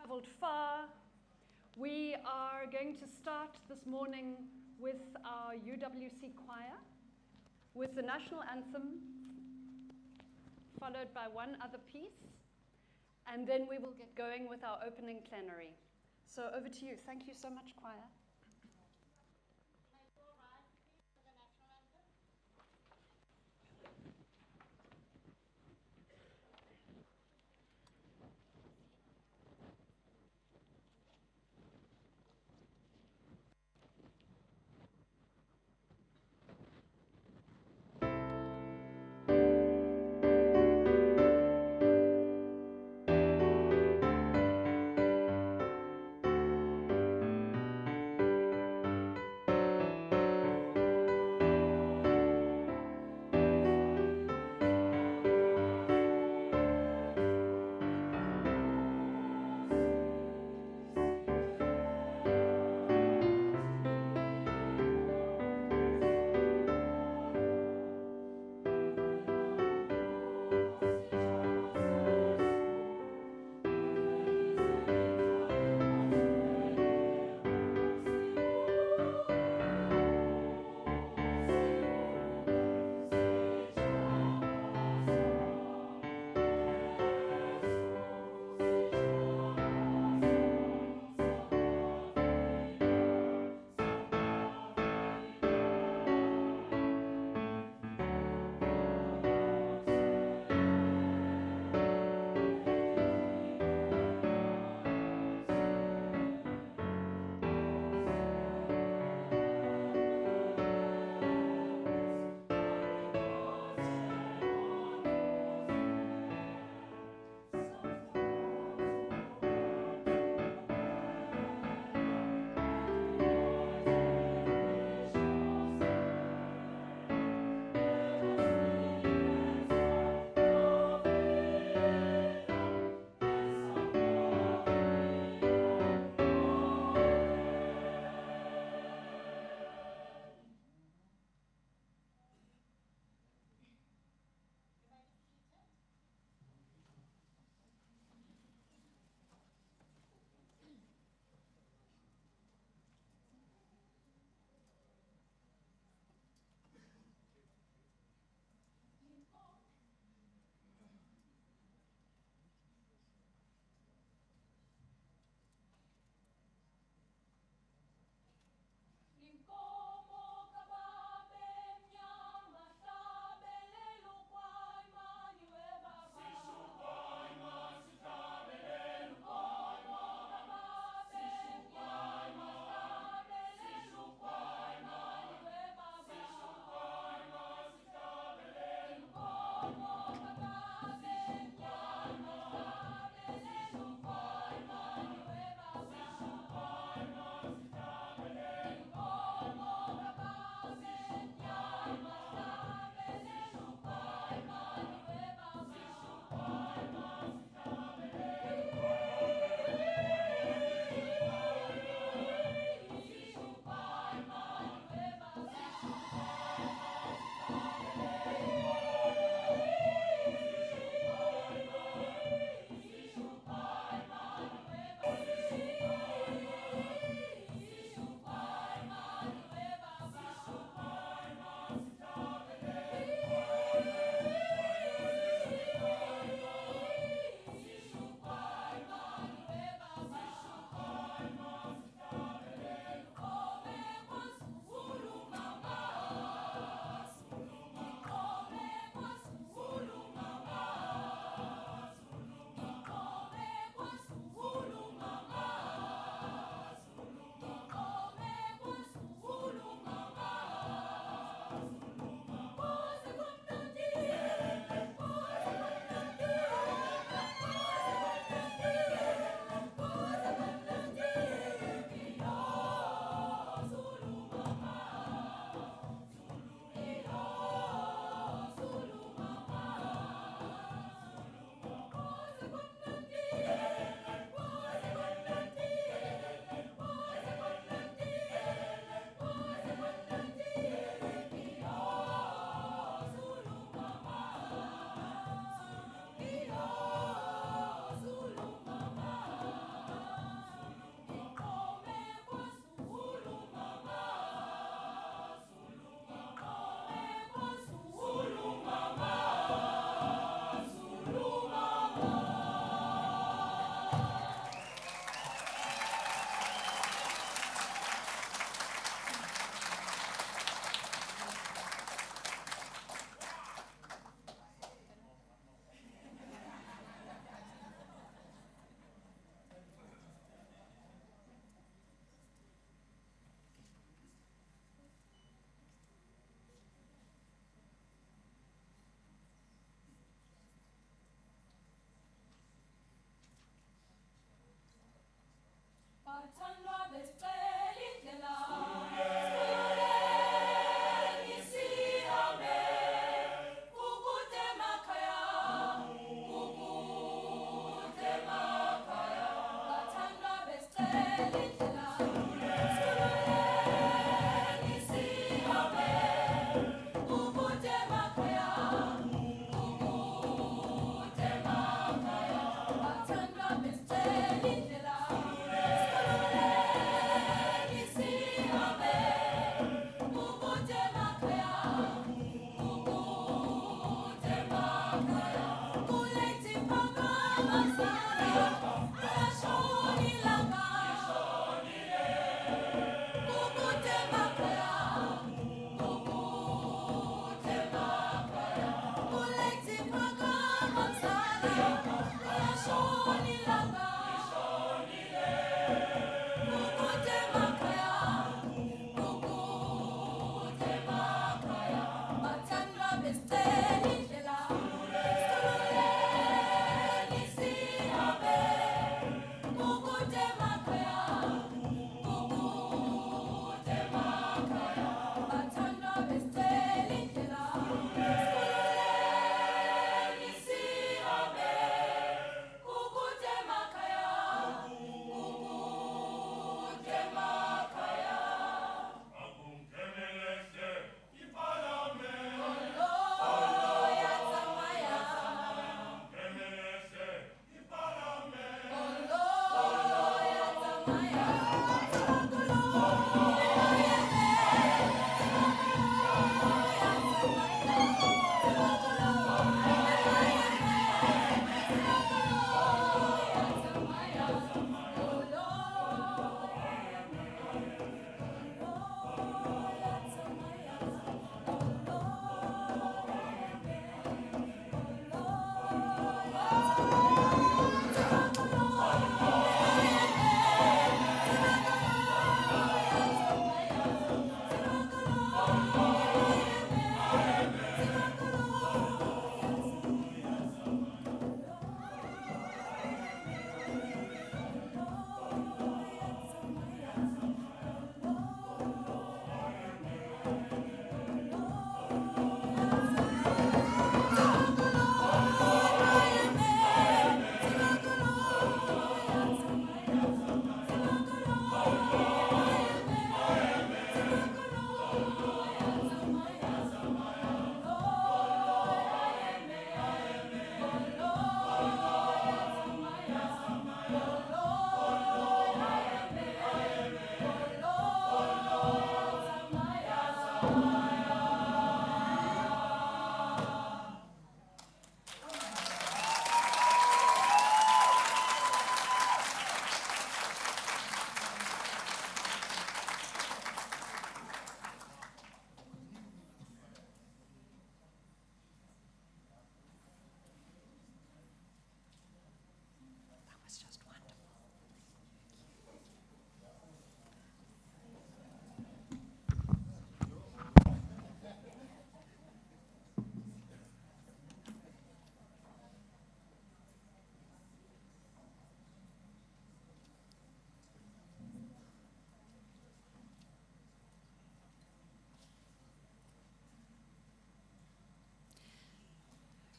traveled far. We are going to start this morning with our UWC choir, with the national anthem, followed by one other piece, and then we will get going with our opening plenary. So over to you. Thank you so much, choir.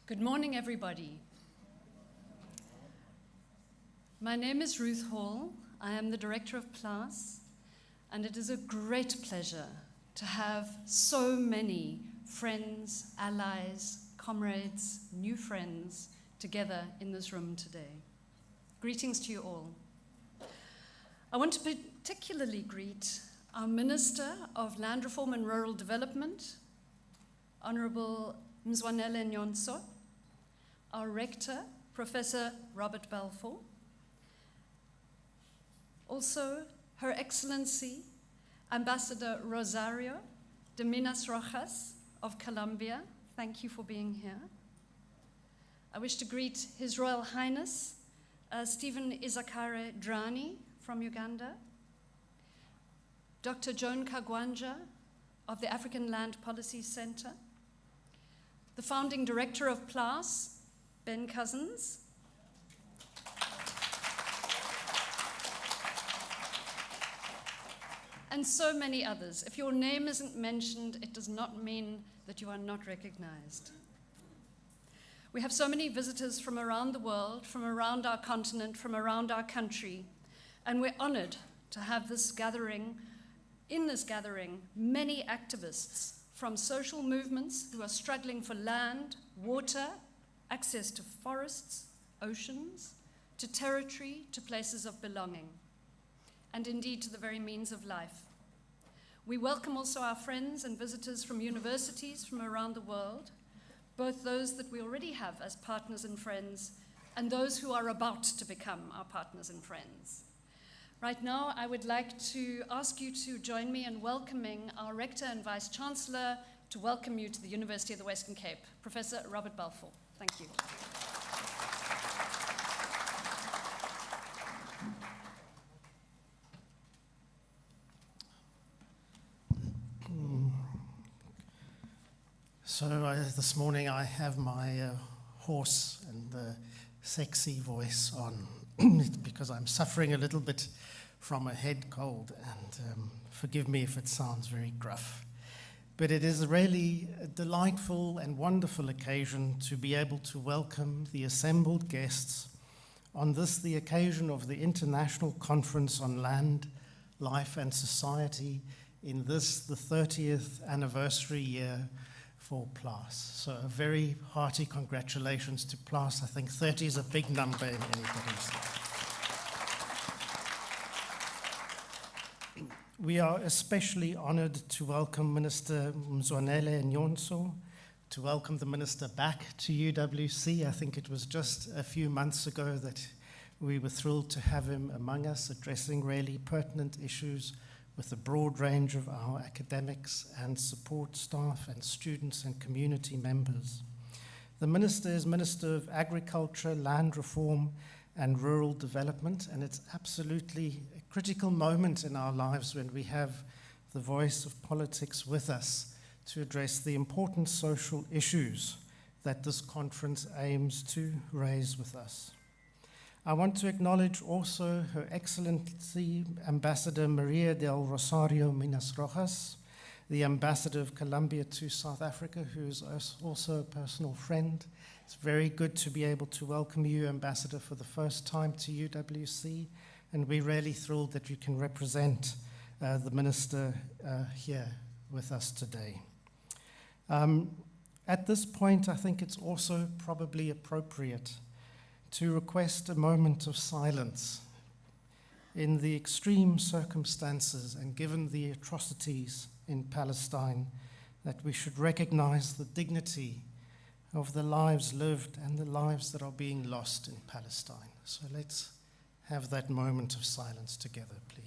Good morning, everybody. My name is Ruth Hall. I am the director of PLAS, and it is a great pleasure to have so many friends, allies, comrades, new friends together in this room today. Greetings to you all. I want to particularly greet our Minister of Land Reform and Rural Development, Honorable Mzwanele Nyonso, our Rector, Professor Robert Balfour, also Her Excellency, Ambassador Rosario de Minas Rojas of Colombia. Thank you for being here. I wish to greet His Royal Highness, Stephen Isakare Drani from Uganda, Dr. Joan Kagwanja of the African Land Policy Center, the founding director of PLAS, Ben Cousins, and so many others. If your name isn't mentioned, it does not mean that you are not recognized. We have so many visitors from around the world, from around our continent, from around our country, and we're honored to have this gathering, many activists from social movements who are struggling for land, water, access to forests, oceans, to territory, to places of belonging, and indeed to the very means of life. We welcome also our friends and visitors from universities from around the world, both those that we already have as partners and friends, and those who are about to become our partners and friends. Right now, I would like to ask you to join me in welcoming our Rector and Vice Chancellor to welcome you to the University of the Western Cape, Professor Robert Balfour. Thank you. So this morning I have my hoarse and sexy voice on because I'm suffering a little bit from a head cold, and forgive me if it sounds very gruff. But it is really a delightful and wonderful occasion to be able to welcome the assembled guests on this, the occasion of the International Conference on Land, Life and Society, in this, the 30th anniversary year for PLAS. So a very hearty congratulations to PLAS. I think 30 is a big number in anybody's life. We are especially honored to welcome Minister Mzwanele Nyonso, to welcome the Minister back to UWC. I think it was just a few months ago that we were thrilled to have him among us, addressing really pertinent issues with a broad range of our academics and support staff and students and community members. The Minister is Minister of Agriculture, Land Reform and Rural Development, and it's absolutely a critical moment in our lives when we have the voice of politics with us to address the important social issues that this conference aims to raise with us. I want to acknowledge also Her Excellency Ambassador Maria del Rosario Minas Rojas, the Ambassador of Colombia to South Africa, who is also a personal friend. It's very good to be able to welcome you, Ambassador, for the first time to UWC, and we're really thrilled that you can represent the Minister here with us today. At this point, I think it's also probably appropriate to request a moment of silence in the extreme circumstances and given the atrocities in Palestine, that we should recognize the dignity of the lives lived and the lives that are being lost in Palestine. So let's have that moment of silence together, please.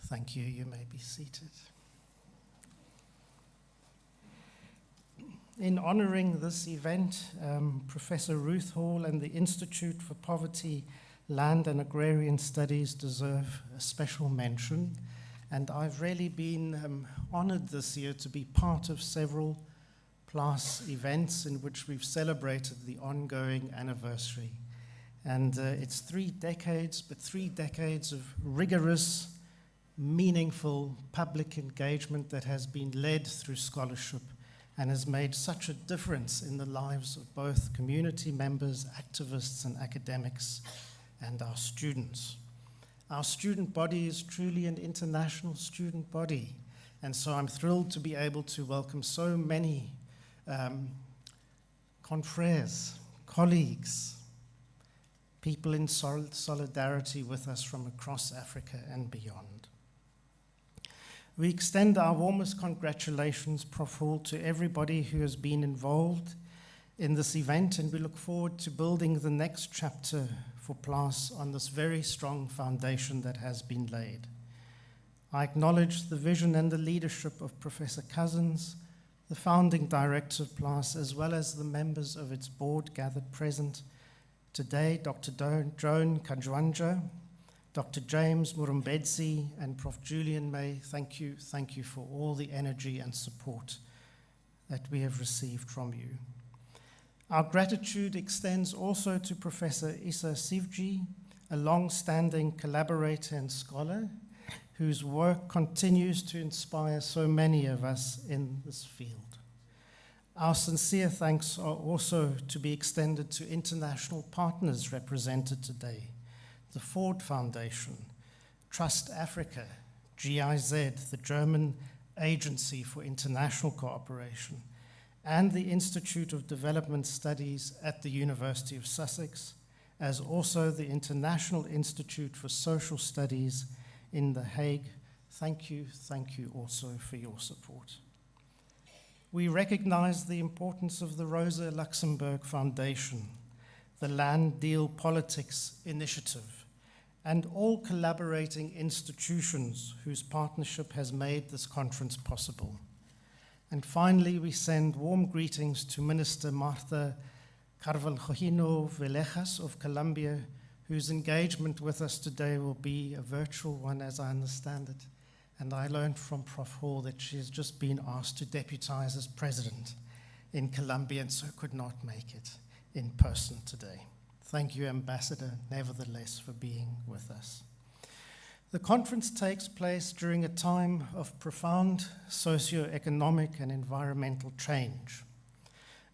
Thank you. You may be seated. In honoring this event, Professor Ruth Hall and the Institute for Poverty, Land and Agrarian Studies deserve a special mention. And I've really been honored this year to be part of several PLAS events in which we've celebrated the ongoing anniversary. And it's 3 decades, but 3 decades of rigorous, meaningful public engagement that has been led through scholarship and has made such a difference in the lives of both community members, activists, and academics, and our students. Our student body is truly an international student body, and so I'm thrilled to be able to welcome so many confrères, colleagues, people in solidarity with us from across Africa and beyond. We extend our warmest congratulations, Prof. Hall, to everybody who has been involved in this event, and we look forward to building the next chapter for PLAS on this very strong foundation that has been laid. I acknowledge the vision and the leadership of Professor Cousins, the founding director of PLAS, as well as the members of its board gathered present today, Dr. Joan Kajwanja, Dr. James Murumbedzi, and Prof. Julian May. Thank you for all the energy and support that we have received from you. Our gratitude extends also to Professor Issa Sivji, a long-standing collaborator and scholar whose work continues to inspire so many of us in this field. Our sincere thanks are also to be extended to international partners represented today: the Ford Foundation, Trust Africa, GIZ, the German Agency for International Cooperation, and the Institute of Development Studies at the University of Sussex, as also the International Institute for Social Studies in The Hague. Thank you also for your support. We recognize the importance of the Rosa Luxemburg Foundation, the Land Deal Politics Initiative, and all collaborating institutions whose partnership has made this conference possible. And finally, we send warm greetings to Minister Martha Carvalho Villegas of Colombia, whose engagement with us today will be a virtual one, as I understand it. And I learned from Prof. Hall that she has just been asked to deputize as president in Colombia, and so could not make it in person today. Thank you, Ambassador, nevertheless, for being with us. The conference takes place during a time of profound socio-economic and environmental change.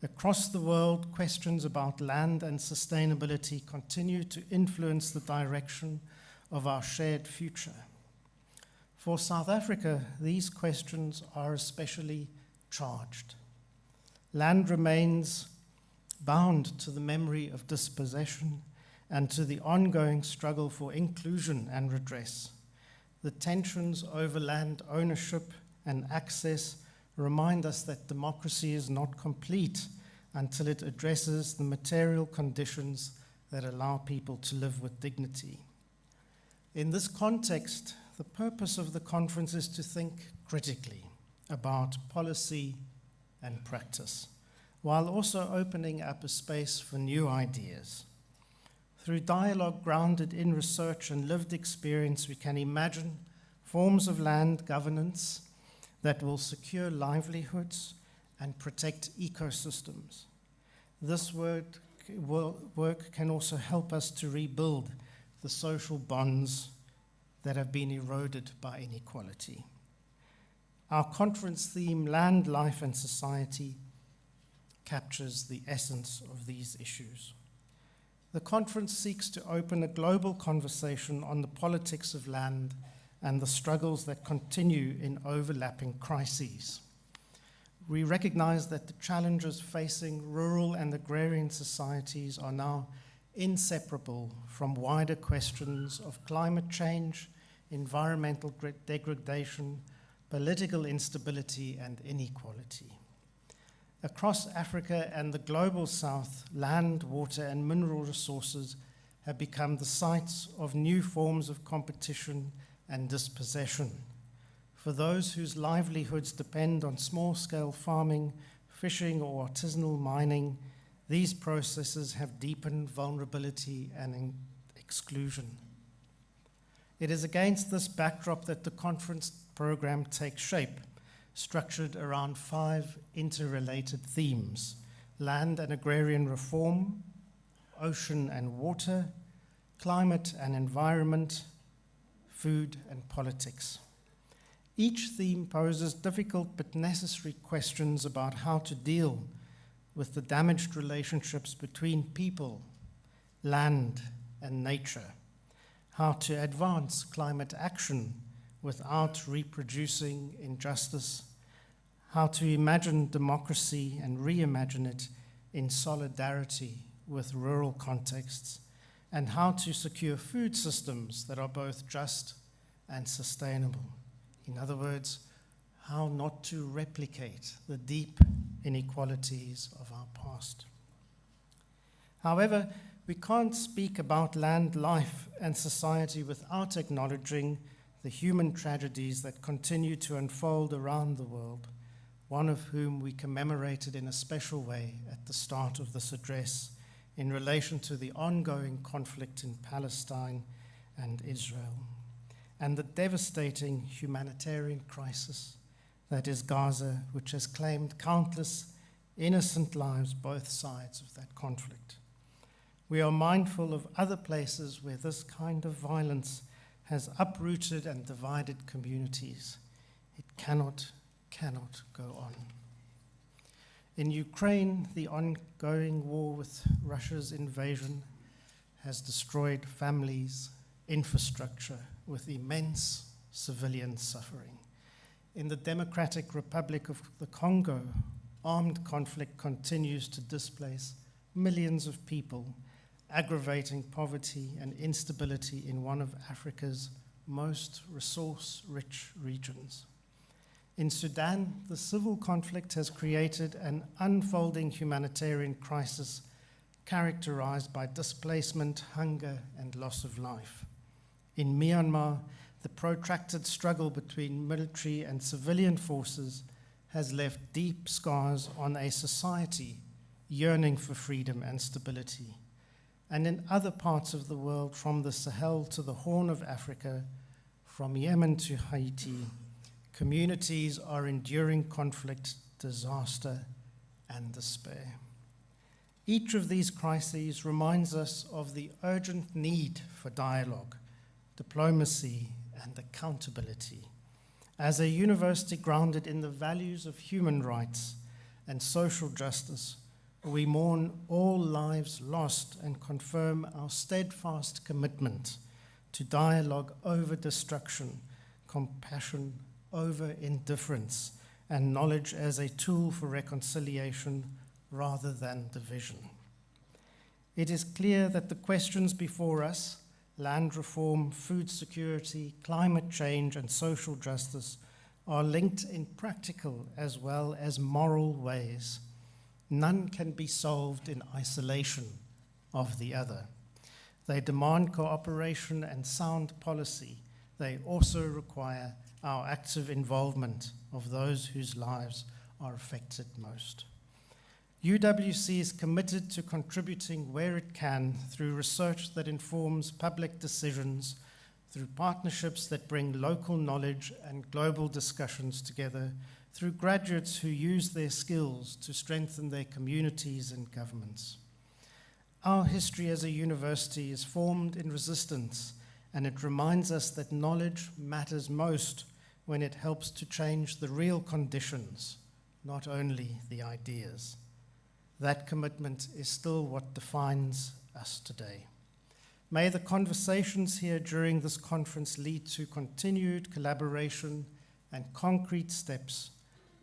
Across the world, questions about land and sustainability continue to influence the direction of our shared future. For South Africa, these questions are especially charged. Land remains bound to the memory of dispossession and to the ongoing struggle for inclusion and redress. The tensions over land ownership and access remind us that democracy is not complete until it addresses the material conditions that allow people to live with dignity. In this context, the purpose of the conference is to think critically about policy and practice, while also opening up a space for new ideas. Through dialogue grounded in research and lived experience, we can imagine forms of land governance that will secure livelihoods and protect ecosystems. This work can also help us to rebuild the social bonds that have been eroded by inequality. Our conference theme, Land, Life and Society, captures the essence of these issues. The conference seeks to open a global conversation on the politics of land and the struggles that continue in overlapping crises. We recognize that the challenges facing rural and agrarian societies are now inseparable from wider questions of climate change, environmental degradation, political instability, and inequality. Across Africa and the global south, land, water, and mineral resources have become the sites of new forms of competition and dispossession. For those whose livelihoods depend on small-scale farming, fishing, or artisanal mining, these processes have deepened vulnerability and exclusion. It is against this backdrop that the conference program takes shape, structured around 5 interrelated themes: land and agrarian reform, ocean and water, climate and environment, food and politics. Each theme poses difficult but necessary questions about how to deal with the damaged relationships between people, land, and nature, how to advance climate action without reproducing injustice, how to imagine democracy and reimagine it in solidarity with rural contexts, and how to secure food systems that are both just and sustainable. In other words, how not to replicate the deep inequalities of our past. However, we can't speak about land, life, and society without acknowledging the human tragedies that continue to unfold around the world, one of whom we commemorated in a special way at the start of this address in relation to the ongoing conflict in Palestine and Israel, and the devastating humanitarian crisis that is Gaza, which has claimed countless innocent lives both sides of that conflict. We are mindful of other places where this kind of violence has uprooted and divided communities. It cannot go on. In Ukraine, the ongoing war with Russia's invasion has destroyed families, infrastructure, with immense civilian suffering. In the Democratic Republic of the Congo, armed conflict continues to displace millions of people, aggravating poverty and instability in one of Africa's most resource-rich regions. In Sudan, the civil conflict has created an unfolding humanitarian crisis characterized by displacement, hunger, and loss of life. In Myanmar, the protracted struggle between military and civilian forces has left deep scars on a society yearning for freedom and stability. And in other parts of the world, from the Sahel to the Horn of Africa, from Yemen to Haiti, communities are enduring conflict, disaster, and despair. Each of these crises reminds us of the urgent need for dialogue, diplomacy, and accountability. As a university grounded in the values of human rights and social justice, we mourn all lives lost and confirm our steadfast commitment to dialogue over destruction, compassion over indifference, and knowledge as a tool for reconciliation rather than division. It is clear that the questions before us, land reform, food security, climate change, and social justice, are linked in practical as well as moral ways. None can be solved in isolation of the other. They demand cooperation and sound policy. They also require our active involvement of those whose lives are affected most. UWC is committed to contributing where it can through research that informs public decisions, through partnerships that bring local knowledge and global discussions together, through graduates who use their skills to strengthen their communities and governments. Our history as a university is formed in resistance, and it reminds us that knowledge matters most when it helps to change the real conditions, not only the ideas. That commitment is still what defines us today. May the conversations here during this conference lead to continued collaboration and concrete steps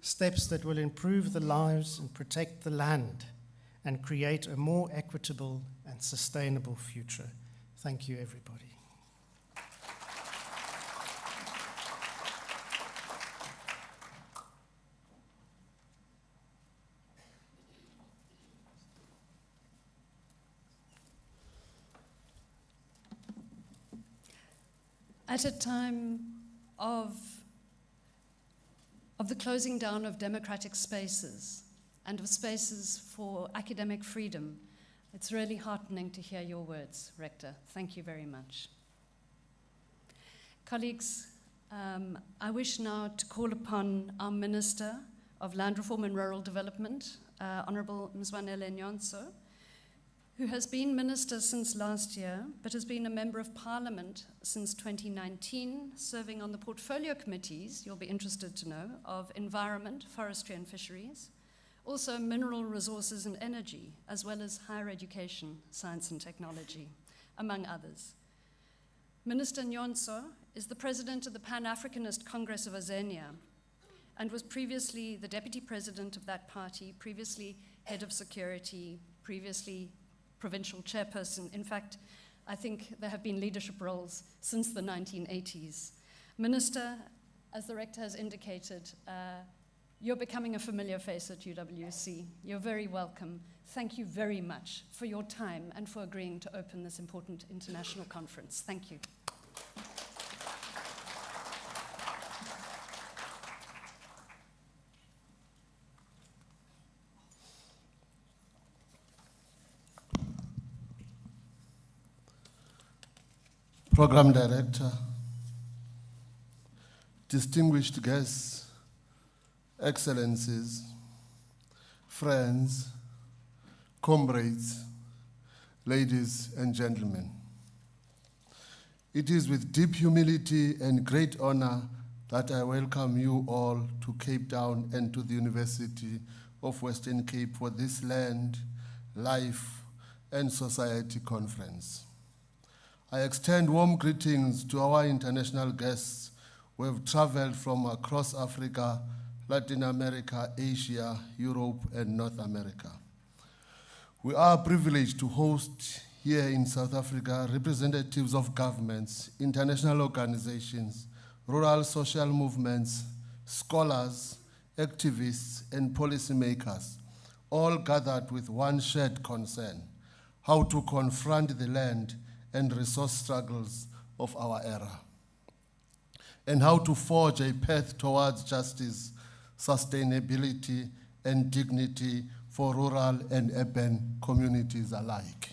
that will improve the lives and protect the land and create a more equitable and sustainable future. Thank you, everybody. At a time of the closing down of democratic spaces and of spaces for academic freedom, it's really heartening to hear your words, Rector. Thank you very much. Colleagues, I wish now to call upon our Minister of Land Reform and Rural Development, Honourable Mzwanele Nyonso, who has been Minister since last year, but has been a Member of Parliament since 2019, serving on the portfolio committees, you'll be interested to know, of Environment, Forestry and Fisheries, also Mineral Resources and Energy, as well as Higher Education, Science and Technology, among others. Minister Nyonso is the President of the Pan-Africanist Congress of Azania and was previously the Deputy President of that party, previously Head of Security, previously Provincial Chairperson. In fact, I think there have been leadership roles since the 1980s. Minister, as the Rector has indicated, you're becoming a familiar face at UWC. You're very welcome. Thank you very much for your time and for agreeing to open this important international conference. Thank you. Program Director, distinguished guests, Excellencies, friends, comrades, ladies and gentlemen. It is with deep humility and great honor that I welcome you all to Cape Town and to the University of Western Cape for this Land, Life and Society Conference. I extend warm greetings to our international guests who have traveled from across Africa, Latin America, Asia, Europe, and North America. We are privileged to host here in South Africa representatives of governments, international organizations, rural social movements, scholars, activists, and policymakers, all gathered with one shared concern: how to confront the land and resource struggles of our era, and how to forge a path towards justice, sustainability, and dignity for rural and urban communities alike.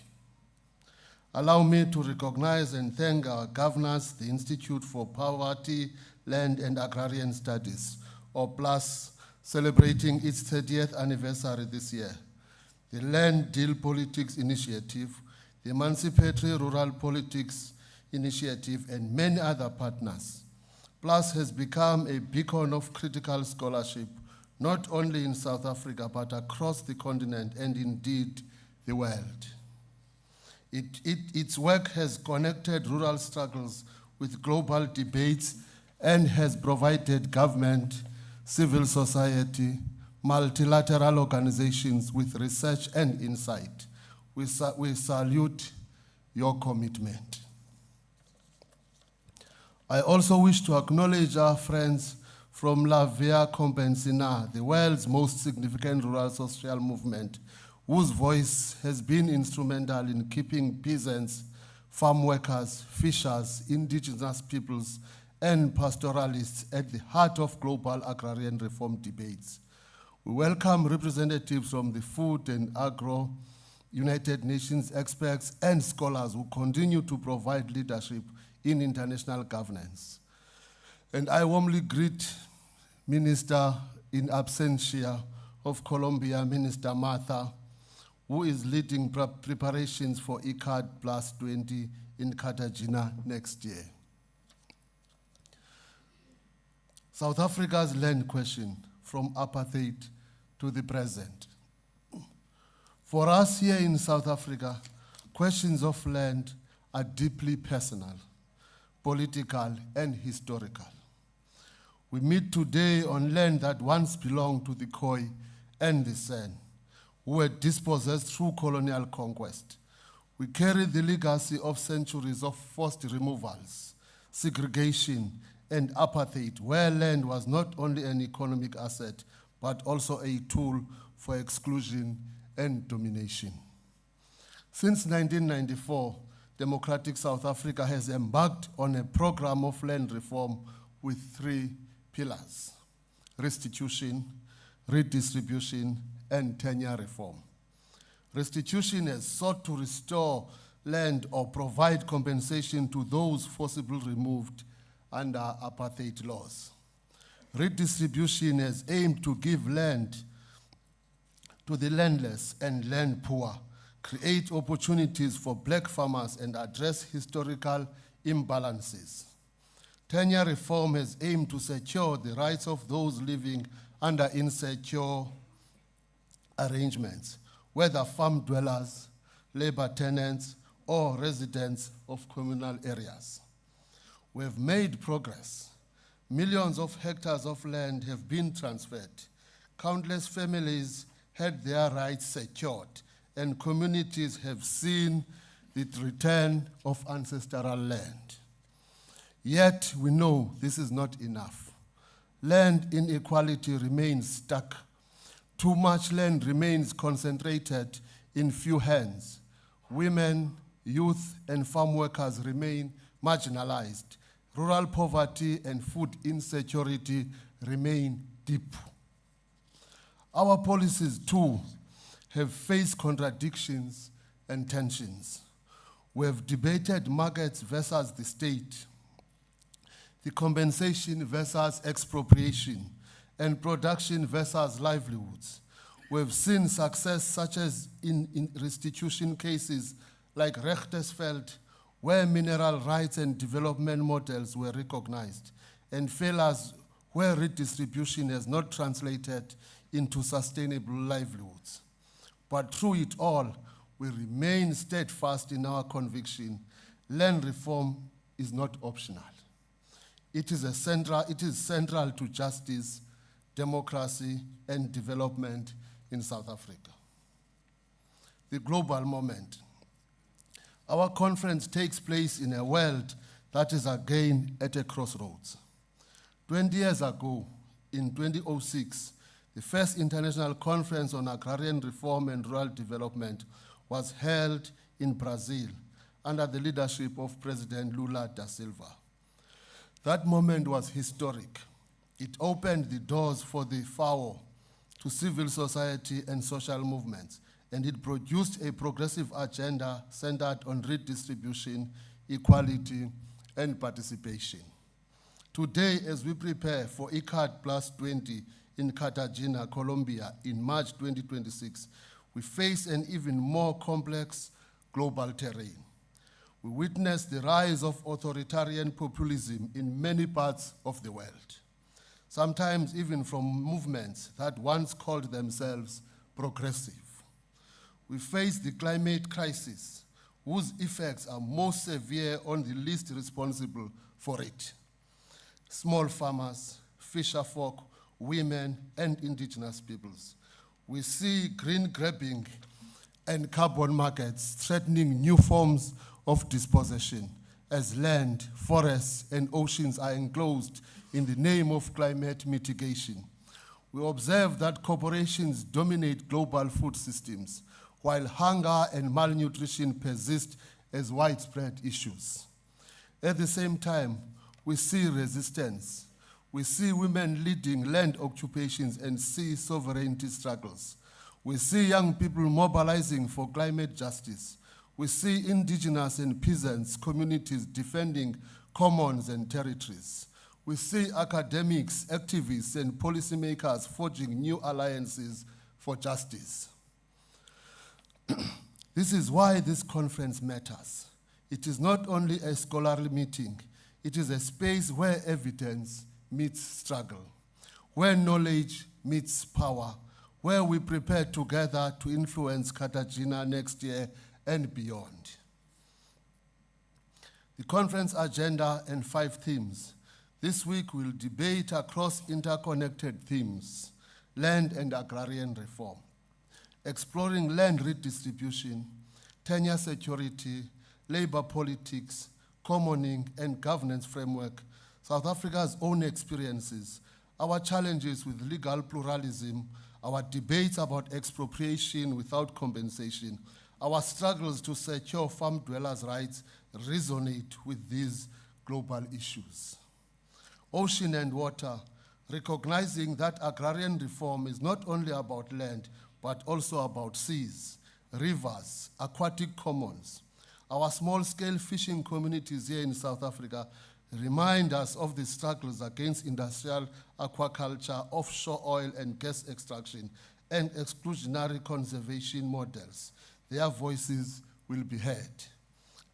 Allow me to recognize and thank our governors, the Institute for Poverty, Land and Agrarian Studies, or PLAS, celebrating its 30th anniversary this year, the Land Deal Politics Initiative, the Emancipatory Rural Politics Initiative, and many other partners. PLAS has become a beacon of critical scholarship, not only in South Africa, but across the continent and indeed the world. Its work has connected rural struggles with global debates and has provided government, civil society, multilateral organizations with research and insight. We salute your commitment. I also wish to acknowledge our friends from La Via Compensina, the world's most significant rural social movement, whose voice has been instrumental in keeping peasants, farm workers, fishers, indigenous peoples, and pastoralists at the heart of global agrarian reform debates. We welcome representatives from the Food and Agro, United Nations experts, and scholars who continue to provide leadership in international governance. And I warmly greet Minister in absentia of Colombia, Minister Martha, who is leading preparations for ICAD Plus 20 in Cartagena next year. South Africa's land question, from apartheid to the present. For us here in South Africa, questions of land are deeply personal, political, and historical. We meet today on land that once belonged to the Khoi and the San, who were dispossessed through colonial conquest. We carry the legacy of centuries of forced removals, segregation, and apartheid, where land was not only an economic asset, but also a tool for exclusion and domination. Since 1994, democratic South Africa has embarked on a program of land reform with 3 pillars: restitution, redistribution, and tenure reform. Restitution has sought to restore land or provide compensation to those forcibly removed, under apartheid laws. Redistribution has aimed to give land to the landless and land poor, create opportunities for black farmers, and address historical imbalances. Tenure reform has aimed to secure the rights of those living under insecure arrangements, whether farm dwellers, labor tenants, or residents of communal areas. We have made progress. Millions of hectares of land have been transferred. Countless families had their rights secured, and communities have seen the return of ancestral land. Yet we know this is not enough. Land inequality remains stuck. Too much land remains concentrated in few hands. Women, youth, and farm workers remain marginalized. Rural poverty and food insecurity remain deep. Our policies, too, have faced contradictions and tensions. We have debated markets versus the state, the compensation versus expropriation, and production versus livelihoods. We have seen success such as in restitution cases like Rechtersveld, where mineral rights and development models were recognized, and failures where redistribution has not translated into sustainable livelihoods. But through it all, we remain steadfast in our conviction: land reform is not optional. It is central to justice, democracy, and development in South Africa. The global moment. Our conference takes place in a world that is again at a crossroads. 20 years ago, in 2006, the first international conference on agrarian reform and rural development was held in Brazil under the leadership of President Lula da Silva. That moment was historic. It opened the doors for the FAO to civil society and social movements, and it produced a progressive agenda centered on redistribution, equality, and participation. Today, as we prepare for ICAD Plus 20 in Cartagena, Colombia, in March 2026, we face an even more complex global terrain. We witness the rise of authoritarian populism in many parts of the world, sometimes even from movements that once called themselves progressive. We face the climate crisis, whose effects are most severe on the least responsible for it: small farmers, fisherfolk, women, and indigenous peoples. We see green grabbing and carbon markets threatening new forms of dispossession as land, forests, and oceans are enclosed in the name of climate mitigation. We observe that corporations dominate global food systems, while hunger and malnutrition persist as widespread issues. At the same time, we see resistance. We see women leading land occupations and see sovereignty struggles. We see young people mobilizing for climate justice. We see indigenous and peasants communities defending commons and territories. We see academics, activists, and policymakers forging new alliances for justice. This is why this conference matters. It is not only a scholarly meeting, it is a space where evidence meets struggle, where knowledge meets power, where we prepare together to influence Cartagena next year and beyond. The conference agenda and 5 themes. This week we'll debate across interconnected themes: land and agrarian reform, exploring land redistribution, tenure security, labor politics, commoning, and governance framework, South Africa's own experiences, our challenges with legal pluralism, our debates about expropriation without compensation, our struggles to secure farm dwellers' rights resonate with these global issues. Ocean and water, recognizing that agrarian reform is not only about land, but also about seas, rivers, aquatic commons. Our small-scale fishing communities here in South Africa remind us of the struggles against industrial aquaculture, offshore oil and gas extraction, and exclusionary conservation models. Their voices will be heard.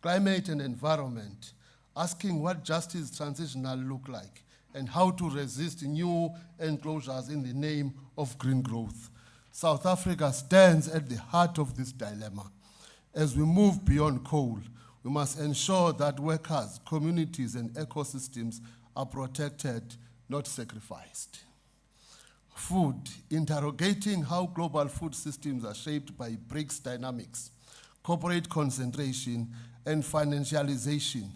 Climate and environment, asking what justice transitional look like and how to resist new enclosures in the name of green growth. South Africa stands at the heart of this dilemma. As we move beyond coal, we must ensure that workers, communities, and ecosystems are protected, not sacrificed. Food, interrogating how global food systems are shaped by BRICS dynamics, corporate concentration, and financialization.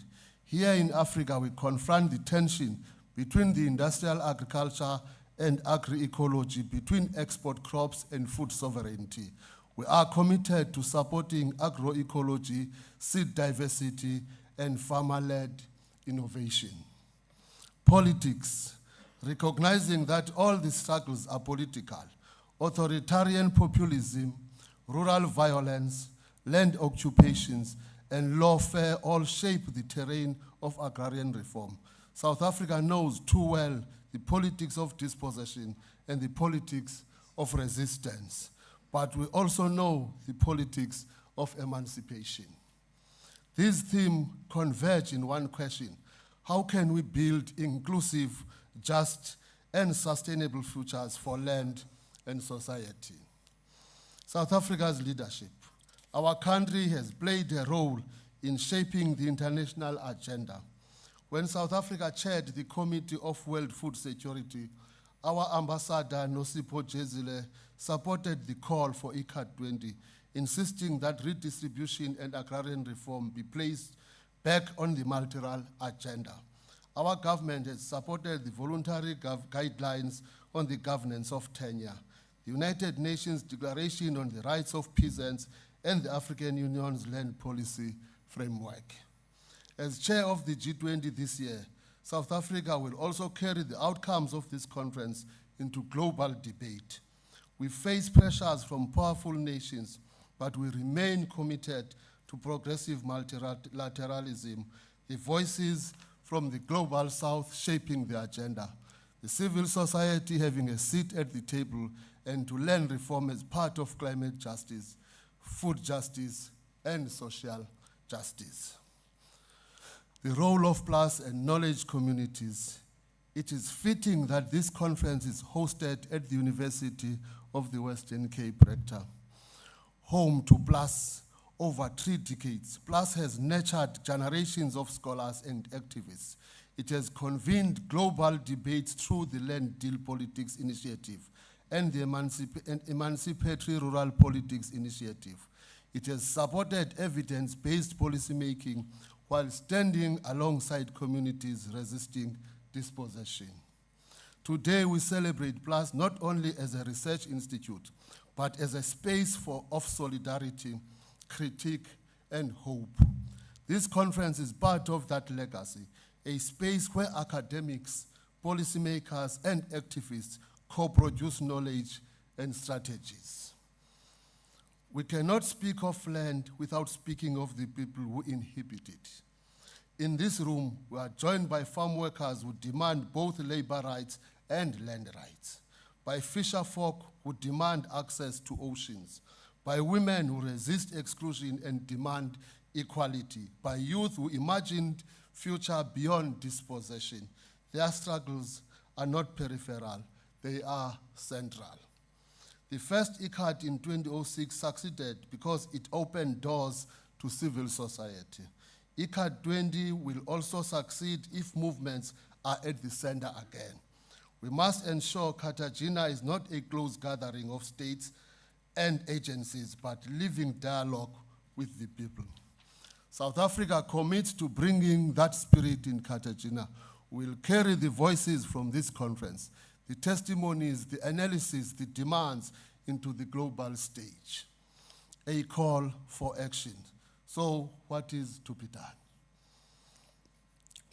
Here in Africa, we confront the tension between the industrial agriculture and agroecology, between export crops and food sovereignty. We are committed to supporting agroecology, seed diversity, and farmer-led innovation. Politics, recognizing that all these struggles are political. Authoritarian populism, rural violence, land occupations, and lawfare all shape the terrain of agrarian reform. South Africa knows too well the politics of dispossession and the politics of resistance, but we also know the politics of emancipation. These themes converge in one question: how can we build inclusive, just, and sustainable futures for land and society? South Africa's leadership. Our country has played a role in shaping the international agenda. When South Africa chaired the Committee of World Food Security, our ambassador, Nosipho Jezile, supported the call for ICAD 20, insisting that redistribution and agrarian reform be placed back on the multilateral agenda. Our government has supported the voluntary guidelines on the governance of tenure, the United Nations Declaration on the Rights of Peasants, and the African Union's land policy framework. As chair of the G20 this year, South Africa will also carry the outcomes of this conference into global debate. We face pressures from powerful nations, but we remain committed to progressive multilateralism, the voices from the global south shaping the agenda, the civil society having a seat at the table, and to land reform as part of climate justice, food justice, and social justice. The role of PLUS and knowledge communities. It is fitting that this conference is hosted at the University of the Western Cape Rector. Home to PLUS over 3 decades, PLUS has nurtured generations of scholars and activists. It has convened global debates through the Land Deal Politics Initiative and the Emancipatory Rural Politics Initiative. It has supported evidence-based policymaking while standing alongside communities resisting dispossession. Today we celebrate PLUS not only as a research institute, but as a space of solidarity, critique, and hope. This conference is part of that legacy, a space where academics, policymakers, and activists co-produce knowledge and strategies. We cannot speak of land without speaking of the people who inhabit it. In this room, we are joined by farm workers who demand both labor rights and land rights, by fisher folk who demand access to oceans, by women who resist exclusion and demand equality, by youth who imagined future beyond dispossession. Their struggles are not peripheral, they are central. The first ICAD in 2006 succeeded because it opened doors to civil society. ICAD 20 will also succeed if movements are at the center again. We must ensure Cartagena is not a closed gathering of states and agencies, but living dialogue with the people. South Africa commits to bringing that spirit in Cartagena. We'll carry the voices from this conference, the testimonies, the analysis, the demands into the global stage. A call for action. So what is to be done?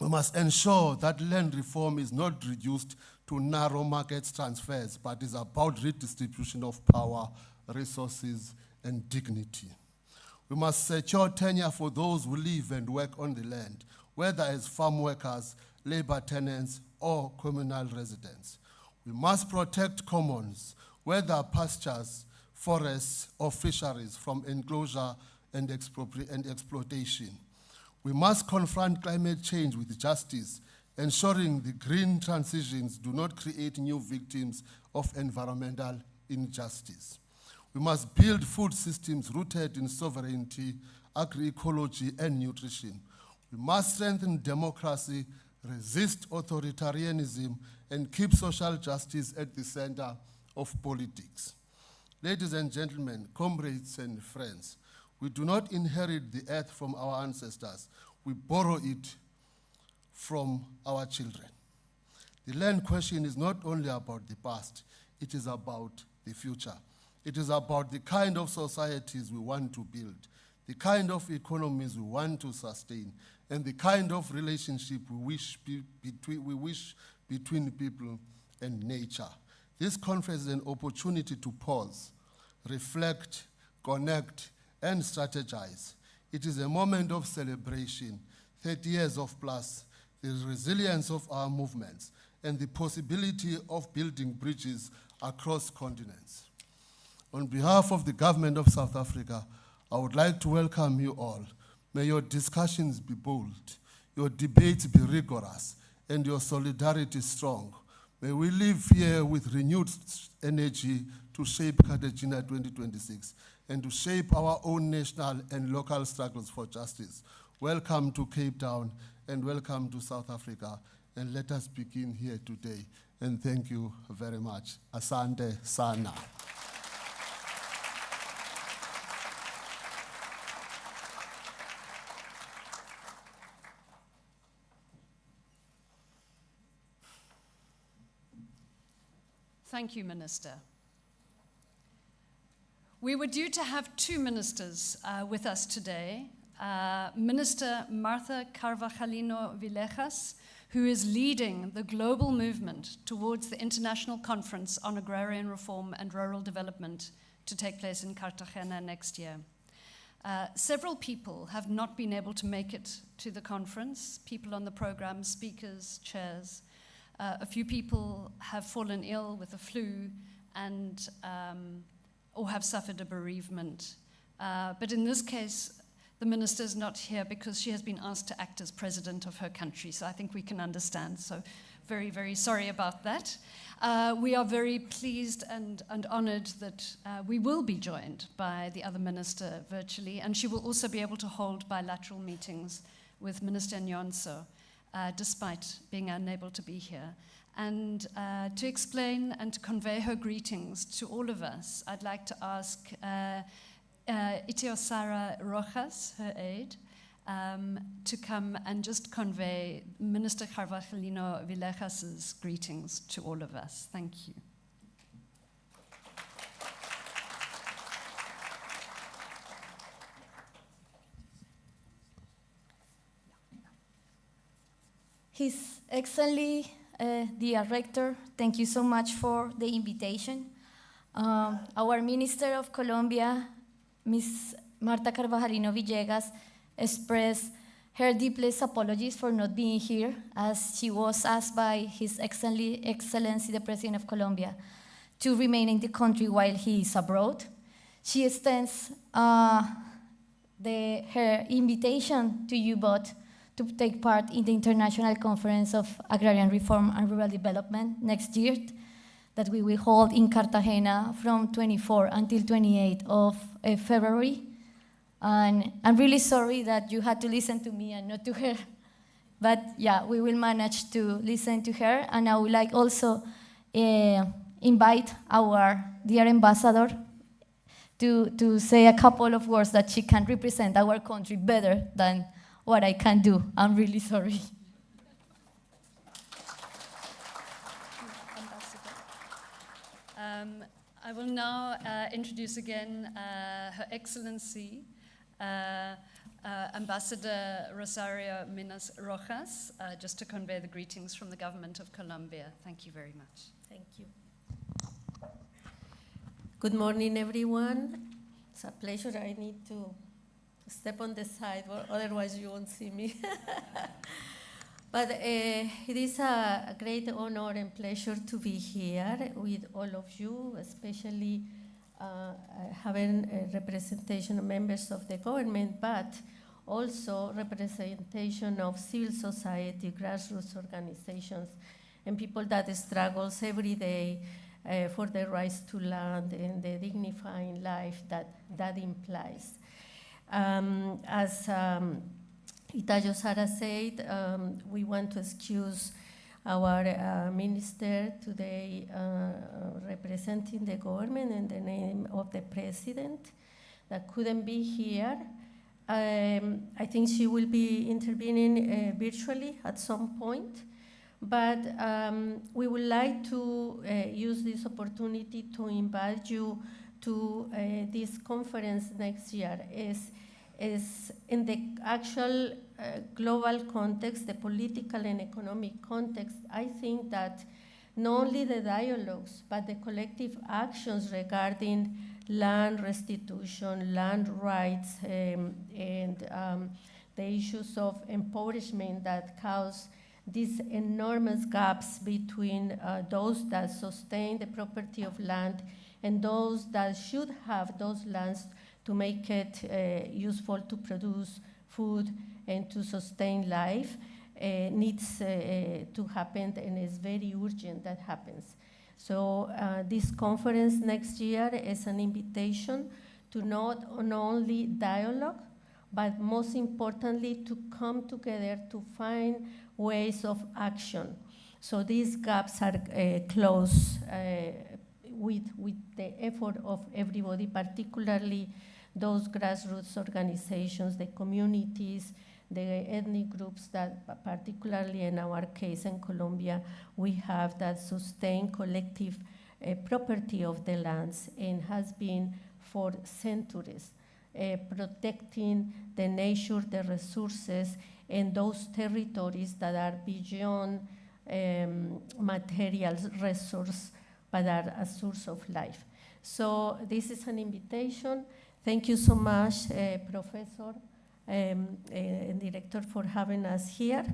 We must ensure that land reform is not reduced to narrow market transfers, but is about redistribution of power, resources, and dignity. We must secure tenure for those who live and work on the land. whether as farm workers, labor tenants, or communal residents. We must protect commons, whether pastures, forests, or fisheries, from enclosure and exploitation. We must confront climate change with justice, ensuring the green transitions do not create new victims of environmental injustice. We must build food systems rooted in sovereignty, agroecology, and nutrition. We must strengthen democracy, resist authoritarianism, and keep social justice at the center of politics. Ladies and gentlemen, comrades and friends, we do not inherit the earth from our ancestors. We borrow it from our children. The land question is not only about the past, it is about the future. It is about the kind of societies we want to build, the kind of economies we want to sustain, and the kind of relationship we wish between people and nature. This conference is an opportunity to pause, reflect, connect, and strategize. It is a moment of celebration, 30 years of plus, the resilience of our movements, and the possibility of building bridges across continents. On behalf of the government of South Africa, I would like to welcome you all. May your discussions be bold, your debates be rigorous, and your solidarity strong. May we live here with renewed energy to shape Cartagena 2026 and to shape our own national and local struggles for justice. Welcome to Cape Town and welcome to South Africa. And let us begin here today. And thank you very much. Asante sana. Thank you, Minister. We were due to have two ministers with us today. Minister Martha Carvajalino Villegas, who is leading the global movement towards the International Conference on Agrarian Reform and Rural Development to take place in Cartagena next year. Several people have not been able to make it to the conference, people on the program, speakers, chairs. A few people have fallen ill with the flu and or have suffered a bereavement. But in this case, the minister is not here because she has been asked to act as president of her country. So I think we can understand. So very, very sorry about that. We are very pleased and honored that we will be joined by the other minister virtually, and she will also be able to hold bilateral meetings with Minister Nyonso, despite being unable to be here. And to explain and to convey her greetings to all of us, I'd like to ask Itiosara Rojas, her aide, to come and just convey Minister Carvajalino Villegas' greetings to all of us. Thank you. His Excellency, dear Rector, thank you so much for the invitation. Our Minister of Colombia, Ms. Marta Carvajalino Villegas, expressed her deepest apologies for not being here, as she was asked by His Excellency, the President of Colombia, to remain in the country while he is abroad. She extends her invitation to you both to take part in the International Conference of Agrarian Reform and Rural Development next year, that we will hold in Cartagena from 24 until 28 of February. And I'm really sorry that you had to listen to me and not to her. But yeah, we will manage to listen to her. And I would like also invite our dear ambassador to say a couple of words that she can represent our country better than what I can do. I'm really sorry. I will now introduce again Her Excellency, Ambassador Rosario Minas Rojas, just to convey the greetings from the government of Colombia. Thank you very much. Thank you. Good morning, everyone. It's a pleasure. I need to step on the side, otherwise you won't see me. But it is a great honor and pleasure to be here with all of you, especially having a representation of members of the government, but also representation of civil society, grassroots organizations, and people that struggles every day for the rights to land and the dignifying life that implies. As Itayo Sara said, we want to excuse our minister today representing the government in the name of the president that couldn't be here. I think she will be intervening virtually at some point, but we would like to use this opportunity to invite you to this conference next year. Is in the actual global context, the political and economic context, I think that not only the dialogues, but the collective actions regarding land restitution, land rights, and the issues of impoverishment that cause these enormous gaps between those that sustain the property of land and those that should have those lands to make it useful to produce food and to sustain life, needs to happen, and is very urgent that happens. So this conference next year is an invitation to not only dialogue, but most importantly to come together to find ways of action. So these gaps are closed with the effort of everybody, particularly those grassroots organizations, the communities, the ethnic groups that, particularly in our case in Colombia, we have that sustained collective property of the lands and has been for centuries, protecting the nature, the resources, and those territories that are beyond material resource, but are a source of life. So this is an invitation. Thank you so much, Professor and Director, for having us here.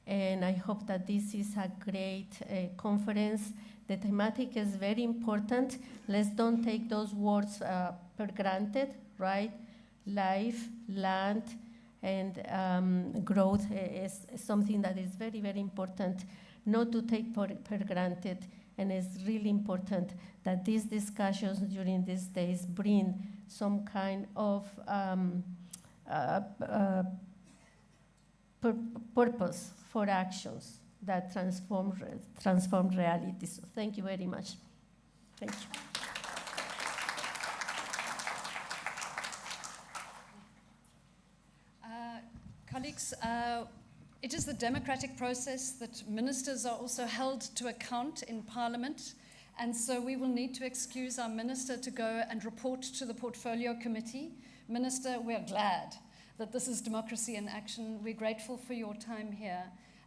And I hope that this is a great conference. The thematic is very important. Let's don't take those words for granted, right? Life, land, and growth is something that is very, very important not to take for granted. And it's really important that these discussions during these days bring some kind of purpose for actions that transform reality. So thank you very much. Thank you. Colleagues, it is the democratic process that ministers are also held to account in Parliament, and so we will need to excuse our minister to go and report to the Portfolio Committee. Minister, we're glad that this is democracy in action. We're grateful for your time here,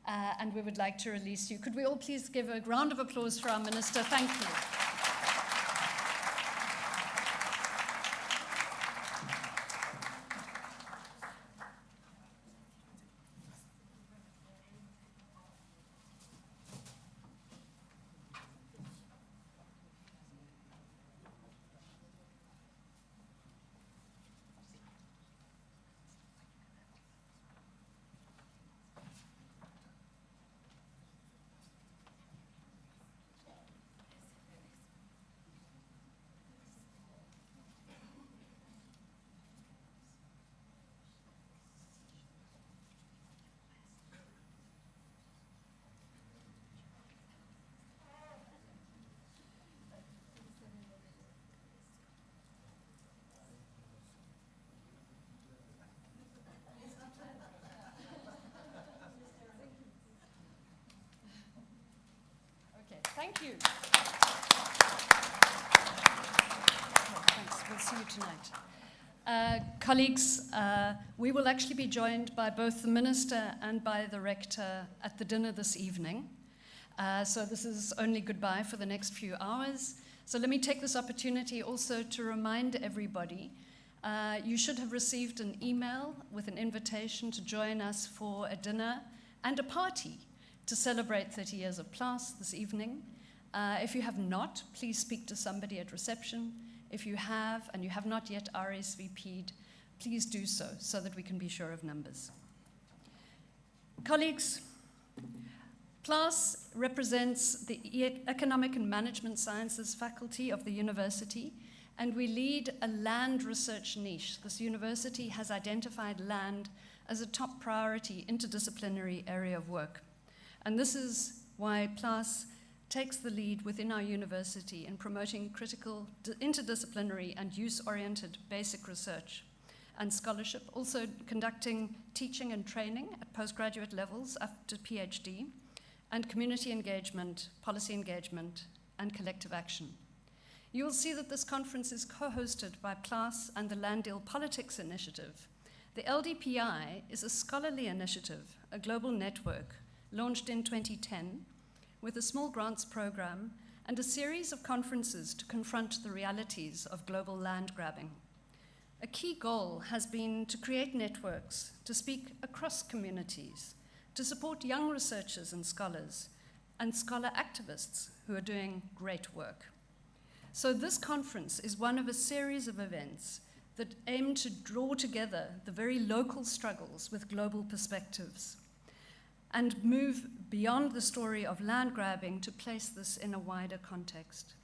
and we would like to release you. Could we all please give a round of applause for our minister? Thank you. Thank you. Thanks. We'll see you tonight. Colleagues, we will actually be joined by both the Minister and by the Rector at the dinner this evening. So this is only goodbye for the next few hours. So let me take this opportunity also to remind everybody You should have received an email with an invitation to join us for a dinner and a party to celebrate 30 years of PLAS this evening. If you have not, please speak to somebody at reception. If you have and you have not yet RSVP'd, please do so that we can be sure of numbers. Colleagues, PLAS represents the Economic and Management Sciences faculty of the university, and we lead a land research niche. This university has identified land as a top priority interdisciplinary area of work. And this is why PLAS takes the lead within our university in promoting critical interdisciplinary and use-oriented basic research and scholarship, also conducting teaching and training at postgraduate levels up to PhD, and community engagement, policy engagement, and collective action. You will see that this conference is co-hosted by PLAS and the Land Deal Politics Initiative. The LDPI is a scholarly initiative, a global network, launched in 2010, with a small grants program and a series of conferences to confront the realities of global land grabbing. A key goal has been to create networks, to speak across communities, to support young researchers and scholar activists who are doing great work. So this conference is one of a series of events that aim to draw together the very local struggles with global perspectives and move beyond the story of land grabbing to place this in a wider context.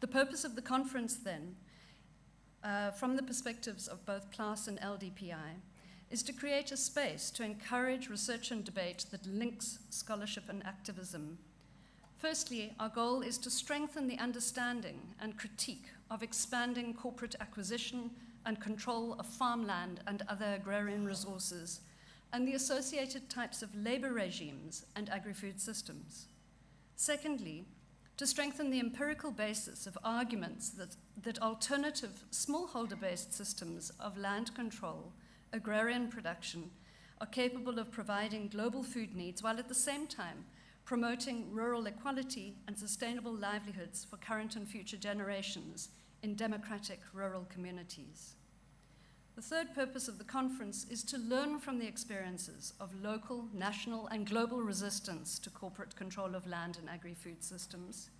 The purpose of the conference then, from the perspectives of both PLAS and LDPI, is to create a space to encourage research and debate that links scholarship and activism. Firstly, our goal is to strengthen the understanding and critique of expanding corporate acquisition and control of farmland and other agrarian resources, and the associated types of labor regimes and agri-food systems. Secondly, to strengthen the empirical basis of arguments that alternative smallholder-based systems of land control, agrarian production, are capable of providing global food needs while at the same time promoting rural equality and sustainable livelihoods for current and future generations in democratic rural communities. The third purpose of the conference is to learn from the experiences of local, national, and global resistance to corporate control of land and agri-food systems,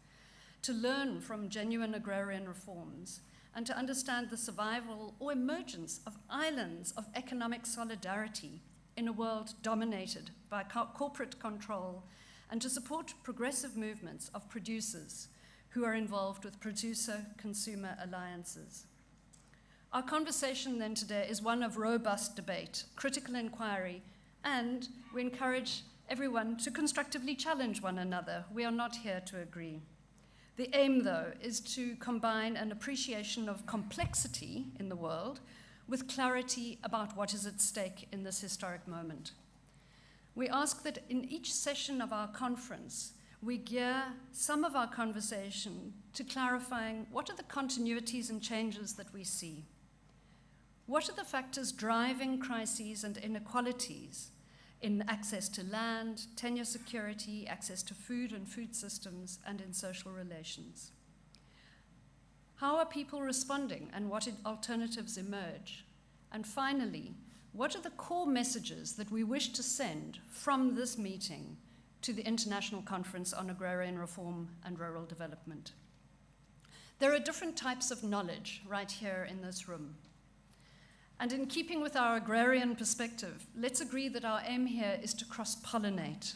to learn from genuine agrarian reforms, and to understand the survival or emergence of islands of economic solidarity in a world dominated by corporate control, and to support progressive movements of producers who are involved with producer-consumer alliances. Our conversation then today is one of robust debate, critical inquiry, and we encourage everyone to constructively challenge one another. We are not here to agree. The aim, though, is to combine an appreciation of complexity in the world with clarity about what is at stake in this historic moment. We ask that in each session of our conference, we gear some of our conversation to clarifying what are the continuities and changes that we see. What are the factors driving crises and inequalities in access to land, tenure security, access to food and food systems, and in social relations? How are people responding, and what alternatives emerge? And finally, what are the core messages that we wish to send from this meeting to the International Conference on Agrarian Reform and Rural Development? There are different types of knowledge right here in this room. And in keeping with our agrarian perspective, let's agree that our aim here is to cross-pollinate.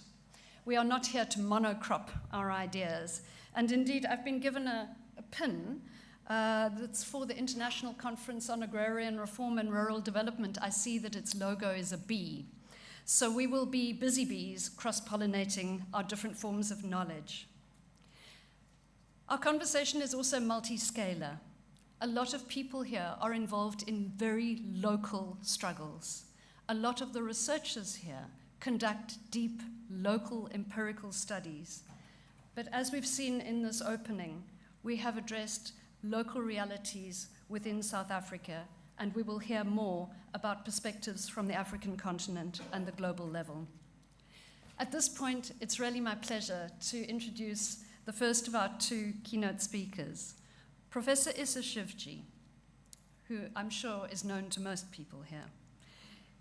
We are not here to monocrop our ideas. And indeed, I've been given a pin that's for the International Conference on Agrarian Reform and Rural Development. I see that its logo is a bee. So we will be busy bees cross-pollinating our different forms of knowledge. Our conversation is also multi-scalar. A lot of people here are involved in very local struggles. A lot of the researchers here conduct deep local empirical studies. But as we've seen in this opening, we have addressed local realities within South Africa, and we will hear more about perspectives from the African continent and the global level. At this point, it's really my pleasure to introduce the first of our two keynote speakers, Professor Issa Shivji, who I'm sure is known to most people here,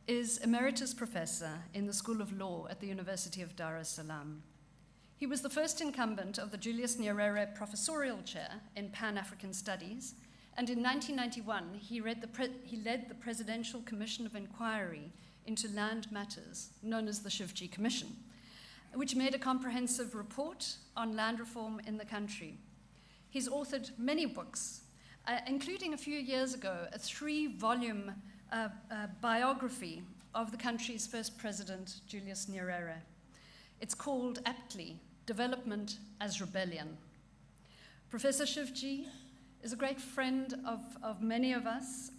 is Emeritus Professor in the School of Law at the University of Dar es Salaam. He was the first incumbent of the Julius Nyerere Professorial Chair in Pan-African Studies, and in 1991 he led the Presidential Commission of Inquiry into Land Matters, known as the Shivji Commission, which made a comprehensive report on land reform in the country. He's authored many books, including a few years ago a 3-volume biography of the country's first president, Julius Nyerere. It's called, aptly, Development as Rebellion. Professor Shivji is a great friend of many of us,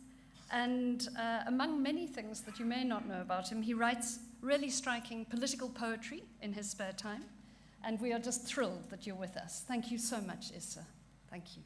and among many things that you may not know about him, he writes really striking political poetry in his spare time, and we are just thrilled that you're with us. Thank you so much, Issa. Thank you.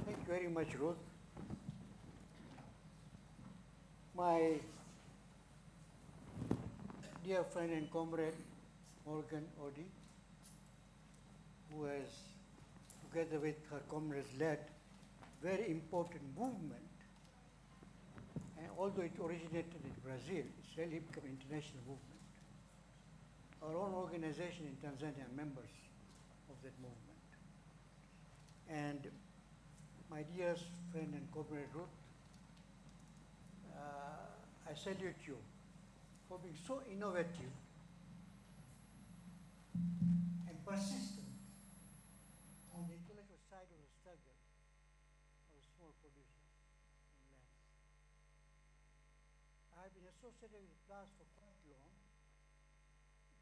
Thank you very much, Ruth. My dear friend and comrade, Morgan Oddy, who has, together with her comrades, led very important movement. And although it originated in Brazil, it's really become an international movement. Our own organization in Tanzania are members of that movement. And my dear friend and comrade Ruth, I salute you for being so innovative and persistent on the intellectual side of the struggle of small producers in land. I have been associated with PLAS for quite long.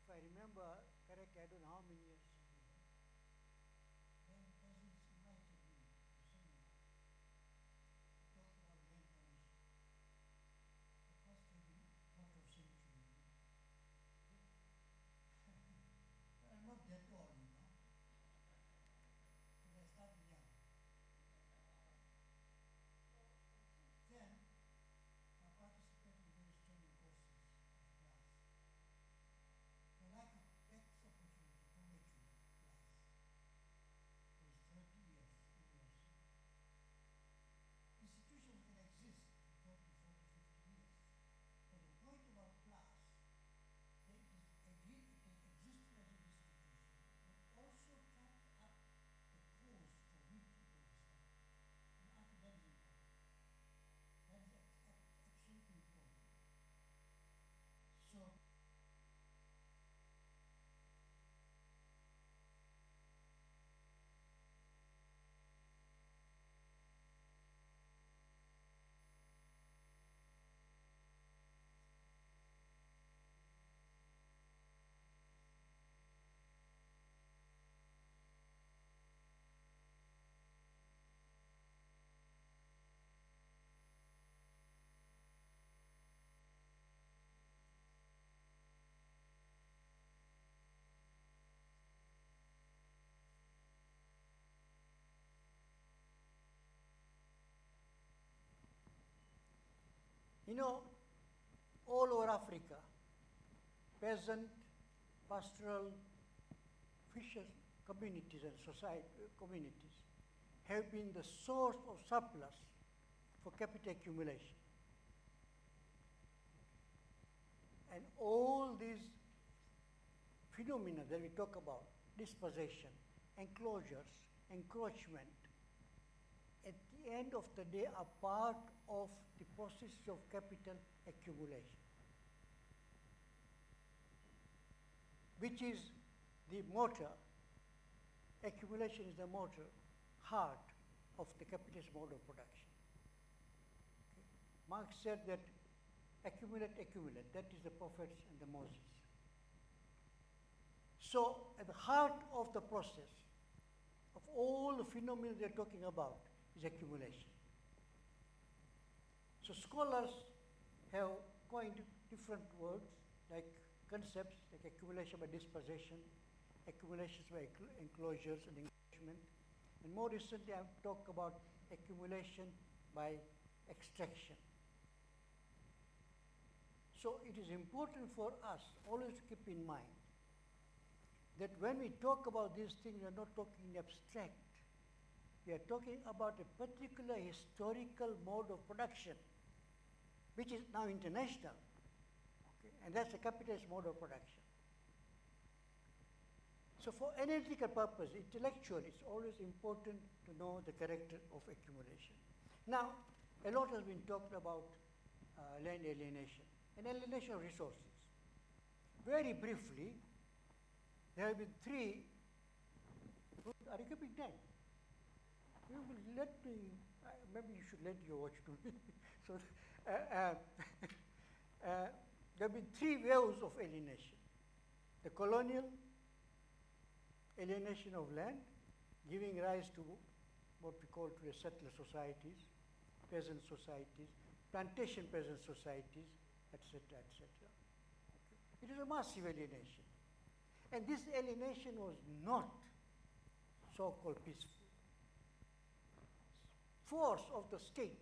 If I remember correctly, I don't know how many years. You know, all over Africa, peasant, pastoral, fisher communities and society communities have been the source of surplus for capital accumulation. And all these phenomena that we talk about, dispossession, enclosures, encroachment, at the end of the day are part of the process of capital accumulation, which is the motor. Accumulation is the motor, heart of the capitalist mode of production. Marx said that accumulate, accumulate. That is the prophets and the Moses. So at the heart of the process of all the phenomena they're talking about is accumulation. So scholars have coined different words like concepts like accumulation by dispossession, accumulations by enclosures and encroachment, and more recently I've talked about accumulation by extraction. So it is important for us always to keep in mind that when we talk about these things, we are not talking in abstract. We are talking about a particular historical mode of production, which is now international. Okay? And that's a capitalist mode of production. So for analytical purpose, intellectually, it's always important to know the character of accumulation. Now, a lot has been talked about land alienation and alienation of resources. Very briefly, there have been three. Are you keeping time? You will let me, maybe you should let your watch to me. So, there have been three waves of alienation. The colonial alienation of land, giving rise to what we call today settler societies, peasant societies, plantation peasant societies, etc., etc. Okay. It is a massive alienation. And this alienation was not so-called peaceful. Force of the state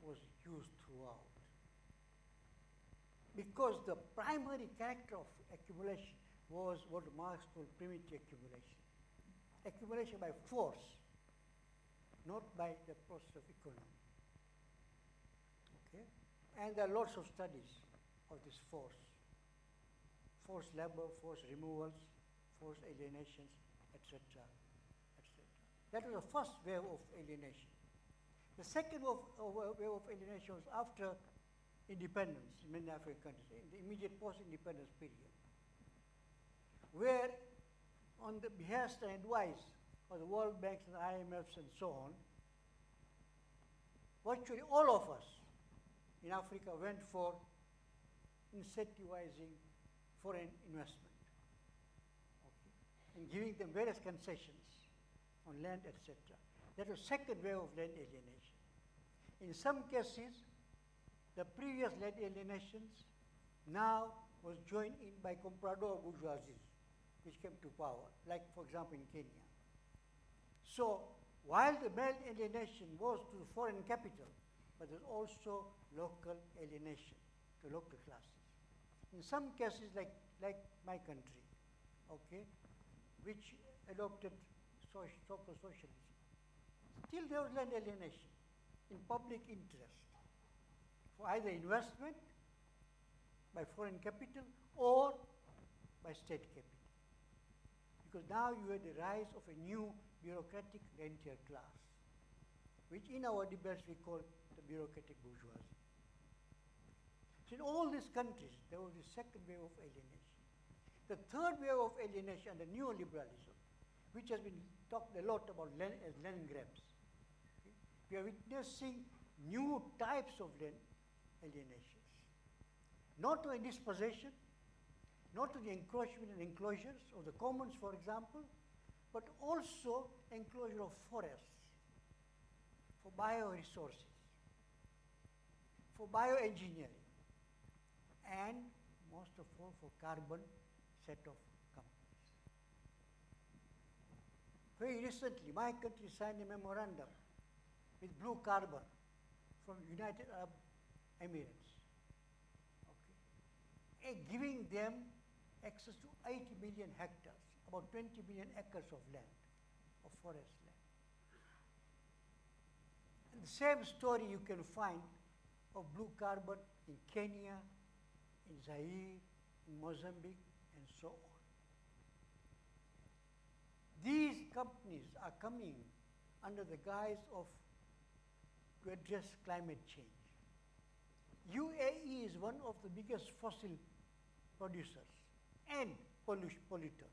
was used throughout. Because the primary character of accumulation was what Marx called primitive accumulation. Accumulation by force, not by the process of economy. Okay? And there are lots of studies of this force. Forced labor, forced removals, forced alienations, etc., etc. That was the first wave of alienation. The second wave of alienation was after independence in many African countries, in the immediate post-independence period, where on the behest and advice of the World Banks and IMFs and so on, virtually all of us in Africa went for incentivizing foreign investment, okay, and giving them various concessions on land, etc. That was second wave of land alienation. In some cases, the previous land alienations now was joined in by comprador bourgeoisie, which came to power, like for example in Kenya. So while the land alienation was to the foreign capital, but there's also local alienation to local classes. In some cases, like my country, okay, which adopted so-called socialism, still there was land alienation in public interest for either investment by foreign capital or by state capital. Because now you have the rise of a new bureaucratic rentier class, which in our debates we call the bureaucratic bourgeoisie. So in all these countries, there was the second wave of alienation. The third wave of alienation, the neoliberalism, which has been talked a lot about as land grabs. Okay? We are witnessing new types of land alienations. Not only dispossession, not only encroachment and enclosures of the commons, for example, but also enclosure of forests for bioresources, for bioengineering, and most of all for carbon set of companies. Very recently, my country signed a memorandum with Blue Carbon from United Arab Emirates, okay, and giving them access to 80 million hectares, about 20 million acres of land, of forest land. And the same story you can find of Blue Carbon in Kenya, in Zaire, in Mozambique, and so on. These companies are coming under the guise of to address climate change. UAE is one of the biggest fossil producers and polluter.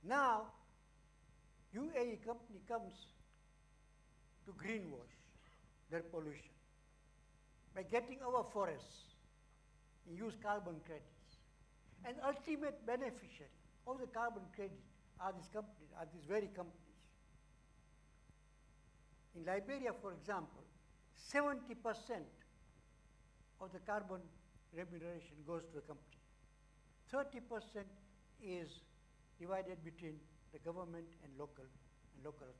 Now, UAE company comes to greenwash their pollution by getting our forests and use carbon credits. And ultimate beneficiary of the carbon credit are these companies, are these very companies. In Liberia, for example, 70% of the carbon remuneration goes to the company. 30% is divided between the government and local authorities.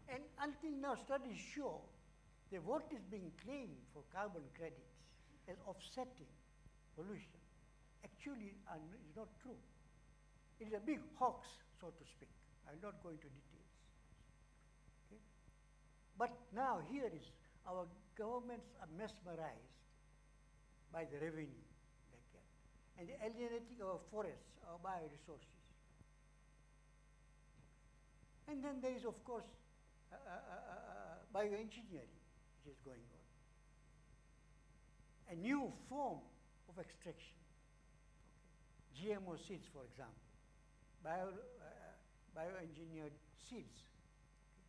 And until now, studies show that what is being claimed for carbon credits as offsetting pollution actually is not true. It is a big hoax, so to speak. I will not go into details. Okay? But now here is, our governments are mesmerized by the revenue they get, and they're alienating our forests, our bioresources. And then there is, of course, bioengineering, which is going on. A new form of extraction. Okay. GMO seeds, for example, bioengineered seeds, okay,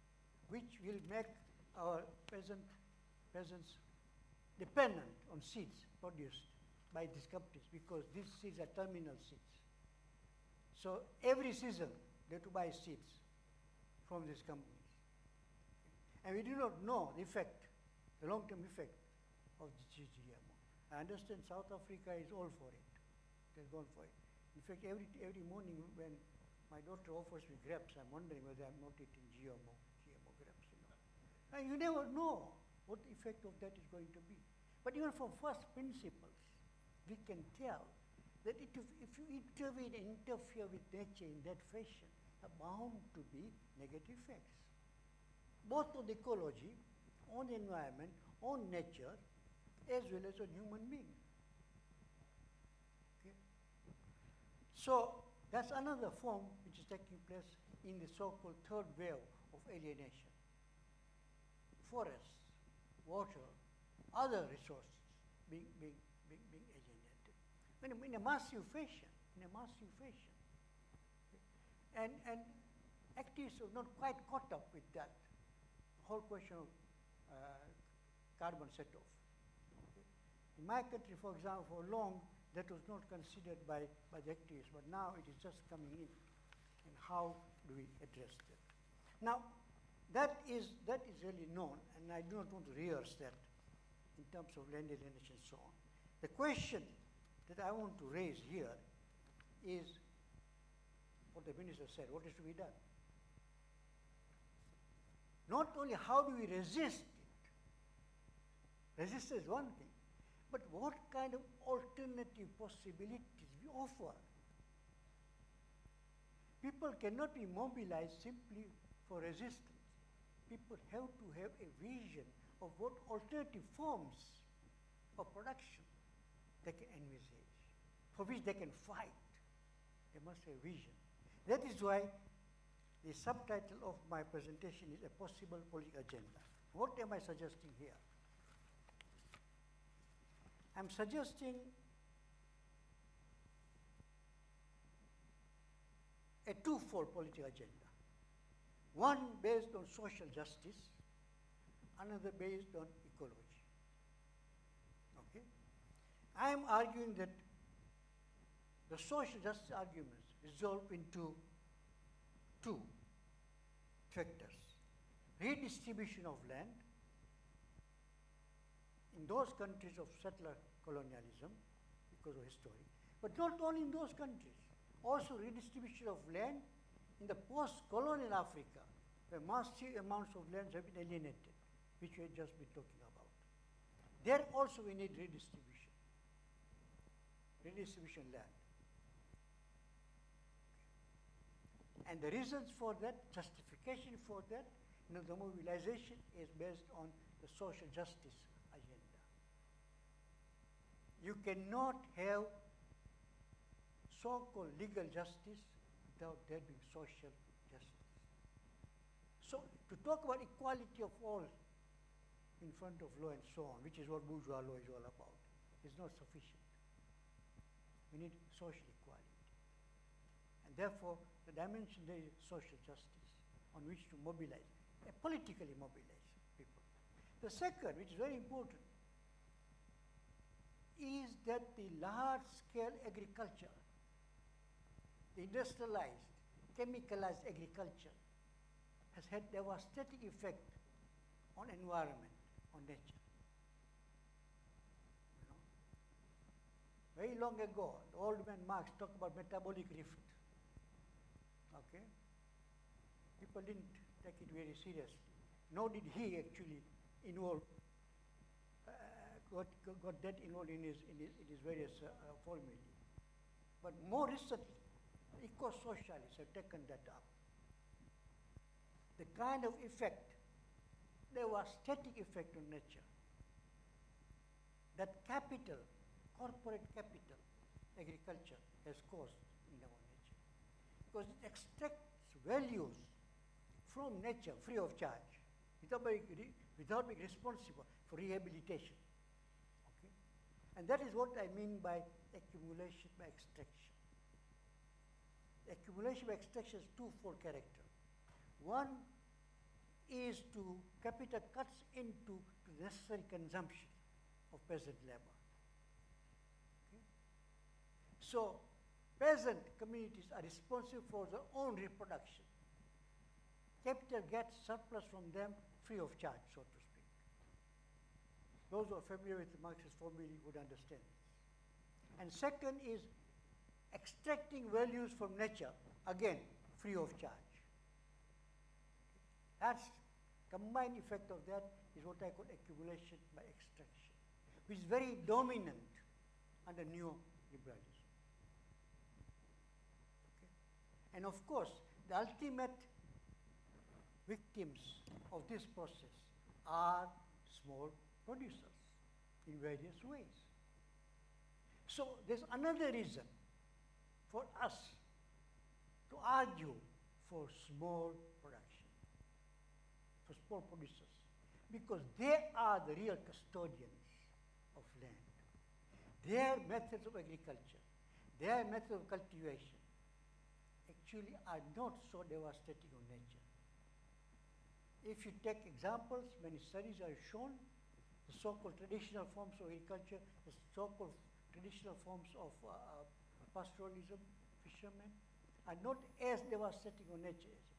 which will make our peasants dependent on seeds produced by these companies, because these seeds are terminal seeds. So every season they have to buy seeds from these companies. And we do not know the effect, the long-term effect of the GMO. I understand South Africa is all for it. They've gone for it. In fact, every morning when my daughter offers me grapes, I'm wondering whether I'm not eating GMO grapes. You know. And you never know what the effect of that is going to be. But even from first principles, we can tell that if you intervene and interfere with nature in that fashion, are bound to be negative effects, both on the ecology, on the environment, on nature, as well as on human beings. Okay? So that's another form which is taking place in the so-called third wave of alienation. Forests, water, other resources being alienated in a massive fashion. Okay? And activists are not quite caught up with that whole question of carbon set-off. Okay? In my country, for example, for long, that was not considered by the activists, but now it is just coming in. And how do we address that? Now, that is really known, and I do not want to rehearse that in terms of land alienation and so on. The question that I want to raise here is what the minister said, what is to be done? Not only how do we resist it, resist is one thing, but what kind of alternative possibilities we offer. People cannot be mobilized simply for resistance. People have to have a vision of what alternative forms of production they can envisage, for which they can fight. They must have a vision. That is why the subtitle of my presentation is A Possible Political Agenda. What am I suggesting here? I'm suggesting a twofold political agenda. One based on social justice, another based on ecology. Okay? I am arguing that the social justice arguments resolve into two factors: redistribution of land in those countries of settler colonialism because of history, but not only in those countries, also redistribution of land in the post-colonial Africa, where massive amounts of land have been alienated, which we have just been talking about. There also we need redistribution land. And the reasons for that, justification for that, the mobilization is based on the social justice agenda. You cannot have so-called legal justice without there being social justice. So to talk about equality of all in front of law and so on, which is what bourgeois law is all about, is not sufficient. We need social equality. And therefore, the dimension there is social justice on which to mobilize, politically mobilize people. The second, which is very important, is that the large-scale agriculture, the industrialized, chemicalized agriculture, has had devastating effect on environment, on nature. You know? Very long ago, the old man Marx talked about metabolic rift. Okay? People didn't take it very seriously. Nor did he actually involve, got that involved in his various formulae. But more recently, eco-socialists have taken that up. The kind of effect, devastating effect on nature, that capital, corporate capital, agriculture has caused in our nature. Because it extracts values from nature free of charge, without being responsible for rehabilitation. Okay? And that is what I mean by accumulation by extraction. Accumulation by extraction is twofold character. One is to capital cuts into the necessary consumption of peasant labor. Okay? So peasant communities are responsible for their own reproduction. Capital gets surplus from them free of charge, so to speak. Those who are familiar with the Marxist formula would understand this. And second is extracting values from nature, again, free of charge. That's combined effect of that is what I call accumulation by extraction, which is very dominant under neoliberalism. Okay? And of course, the ultimate victims of this process are small producers in various ways. So there's another reason for us to argue for small production, for small producers, because they are the real custodians of land. Their methods of agriculture, their methods of cultivation actually are not so devastating on nature. If you take examples, many studies have shown the so-called traditional forms of agriculture, the so-called traditional forms of pastoralism, fishermen, are not as devastating on nature as it is.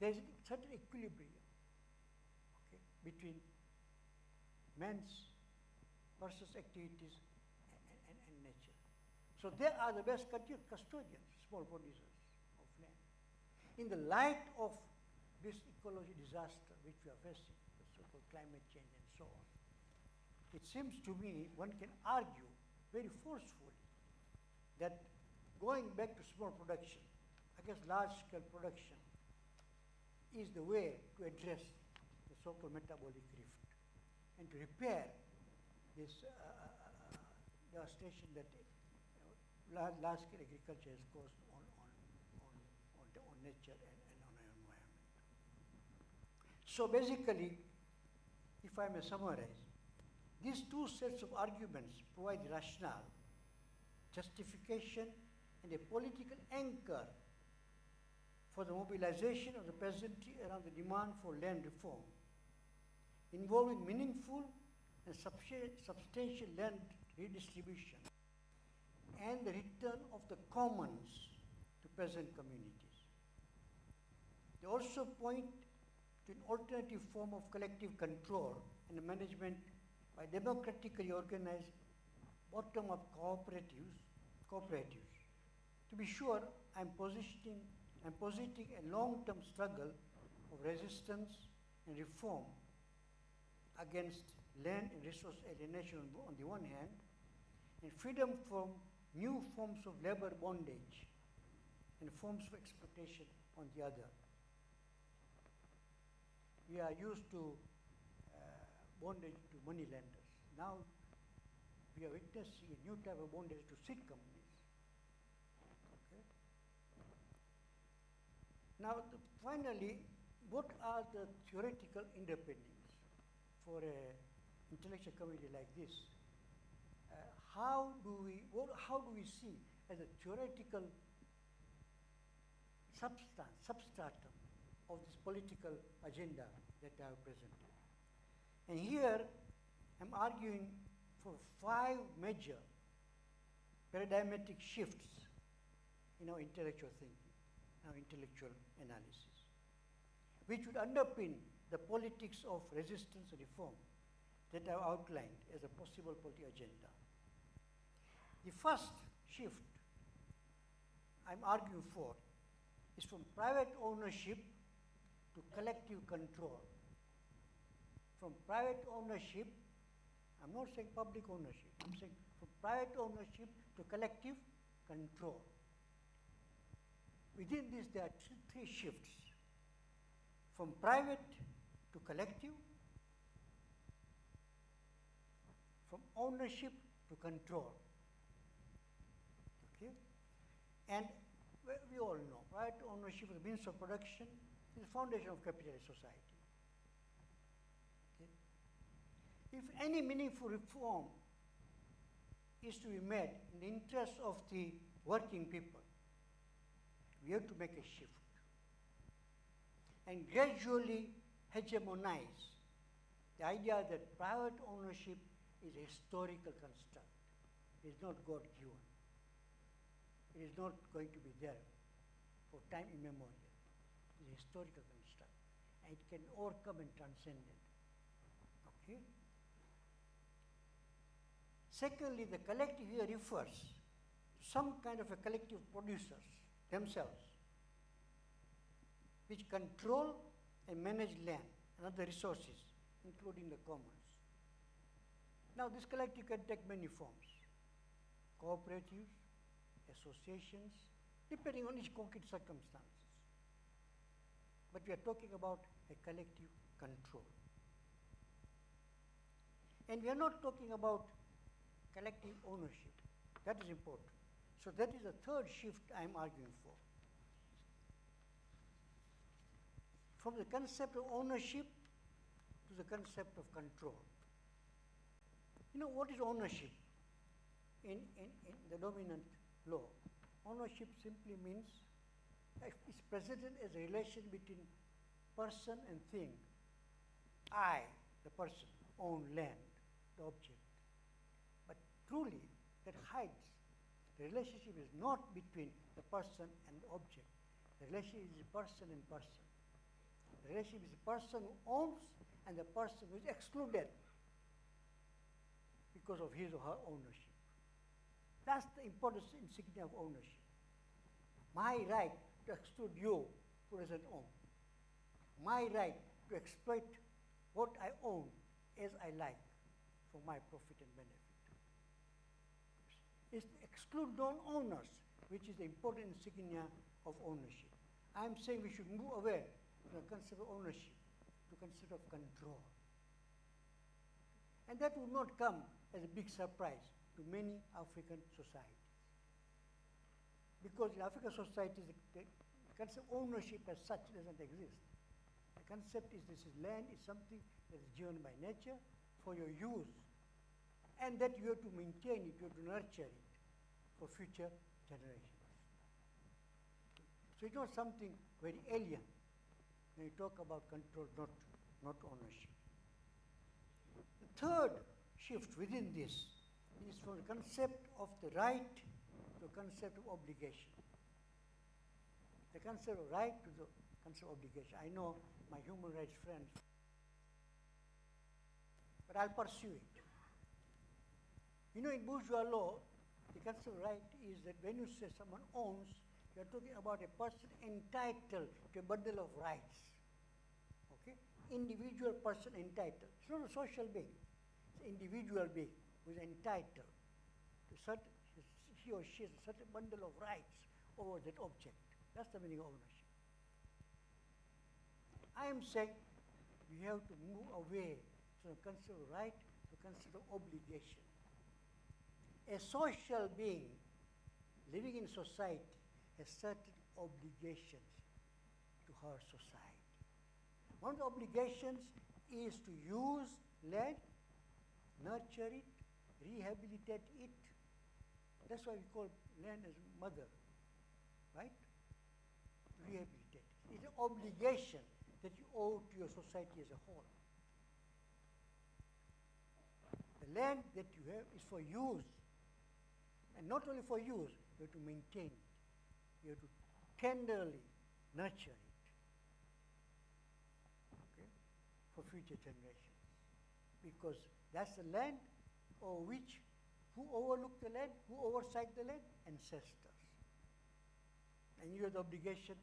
There is a certain equilibrium, okay, between man's versus activities and nature. So they are the best custodians, small producers of land. In the light of this ecology disaster which we are facing, the so-called climate change and so on, it seems to me one can argue very forcefully that going back to small production, I guess large-scale production, is the way to address the so-called metabolic rift and to repair this devastation that large-scale agriculture has caused on nature and on our environment. So basically, if I may summarize, these two sets of arguments provide rationale, justification, and a political anchor for the mobilization of the peasantry around the demand for land reform, involving meaningful and substantial land redistribution and the return of the commons to peasant communities. They also point to an alternative form of collective control and management by democratically organized bottom-up cooperatives. To be sure, I'm positing a long-term struggle of resistance and reform against land and resource alienation on the one hand, and freedom from new forms of labor bondage and forms of exploitation on the other. We are used to bondage to money lenders. Now we are witnessing a new type of bondage to seed companies. Okay? Now, finally, what are the theoretical underpinnings for an intellectual community like this? How do we see as a theoretical substratum of this political agenda that I have presented? And here, I'm arguing for 5 major paradigmatic shifts in our intellectual thinking, our intellectual analysis, which would underpin the politics of resistance and reform that I've outlined as a possible political agenda. The first shift I'm arguing for is from private ownership to collective control. From private ownership, I'm not saying public ownership, I'm saying from private ownership to collective control. Within this, there are 3 shifts. From private to collective, from ownership to control. Okay? And we all know, private ownership of the means of production is the foundation of capitalist society. Okay? If any meaningful reform is to be made in the interest of the working people, we have to make a shift and gradually hegemonize the idea that private ownership is a historical construct. It is not God-given. It is not going to be there for time immemorial. It is a historical construct, and it can overcome and transcend it. Okay? Secondly, the collective here refers to some kind of a collective producers themselves, which control and manage land and other resources, including the commons. Now, this collective can take many forms: cooperatives, associations, depending on each concrete circumstances. But we are talking about a collective control. And we are not talking about collective ownership. That is important. So that is the third shift I am arguing for. From the concept of ownership to the concept of control. You know, what is ownership in the dominant law? Ownership simply means it's presented as a relation between person and thing. I, the person, own land, the object. But truly, that hides. The relationship is not between the person and the object. The relationship is person and person. The relationship is the person who owns and the person who is excluded because of his or her ownership. That's the important insignia of ownership. My right to exclude you who doesn't own. My right to exploit what I own as I like for my profit and benefit. It's to exclude non-owners, which is the important insignia of ownership. I'm saying we should move away from the concept of ownership to the concept of control. And that would not come as a big surprise to many African societies. Because in African societies, the concept of ownership as such doesn't exist. The concept is this is land is something that is given by nature for your use, and that you have to maintain it, you have to nurture it for future generations. So it's not something very alien when you talk about control, not ownership. The third shift within this is from the concept of the right to the concept of obligation. The concept of right to the concept of obligation. I know my human rights friends, but I'll pursue it. You know, in bourgeois law, the concept of right is that when you say someone owns, you're talking about a person entitled to a bundle of rights. Okay? Individual person entitled. It's not a social being. It's an individual being who is entitled to certain, he or she has a certain bundle of rights over that object. That's the meaning of ownership. I am saying we have to move away from the concept of right to the concept of obligation. A social being living in society has certain obligations to her society. One of the obligations is to use land, nurture it, rehabilitate it. That's why we call land as mother, right? Rehabilitate it. It's an obligation that you owe to your society as a whole. land that you have is for use. And not only for use, you have to maintain it. You have to tenderly nurture it, okay, for future generations. Because that's the land over which, who overlooked the land, who oversight the land? Ancestors. And you have the obligation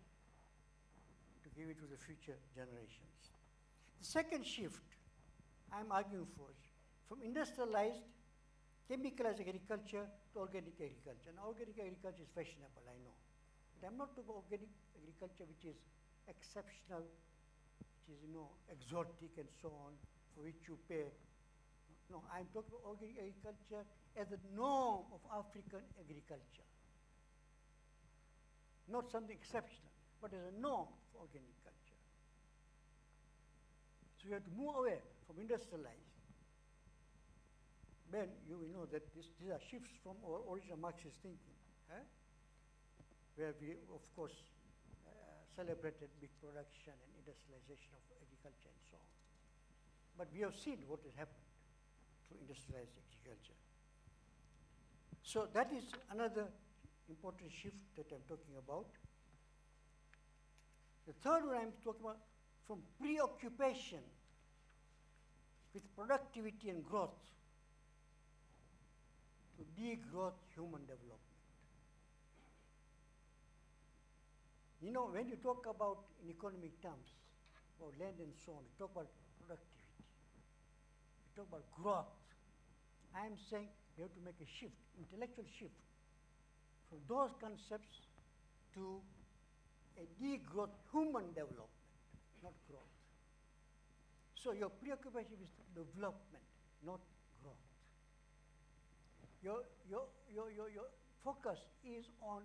to give it to the future generations. The second shift I'm arguing for is from industrialized, chemicalized agriculture to organic agriculture. And organic agriculture is fashionable, I know. But I'm not talking about organic agriculture which is exceptional, which is, exotic and so on, for which you pay. No, I'm talking about organic agriculture as the norm of African agriculture. Not something exceptional, but as a norm for organic culture. So you have to move away from industrialized. Then you will know that these are shifts from our original Marxist thinking, where we, of course, celebrated big production and industrialization of agriculture and so on. But we have seen what has happened to industrialized agriculture. So that is another important shift that I'm talking about. The third one I'm talking about, from preoccupation with productivity and growth to degrowth human development. When you talk about, in economic terms, about land and so on, you talk about productivity, you talk about growth. I am saying you have to make a shift, intellectual shift, from those concepts to a degrowth human development, not growth. So your preoccupation is development, not growth. Your focus is on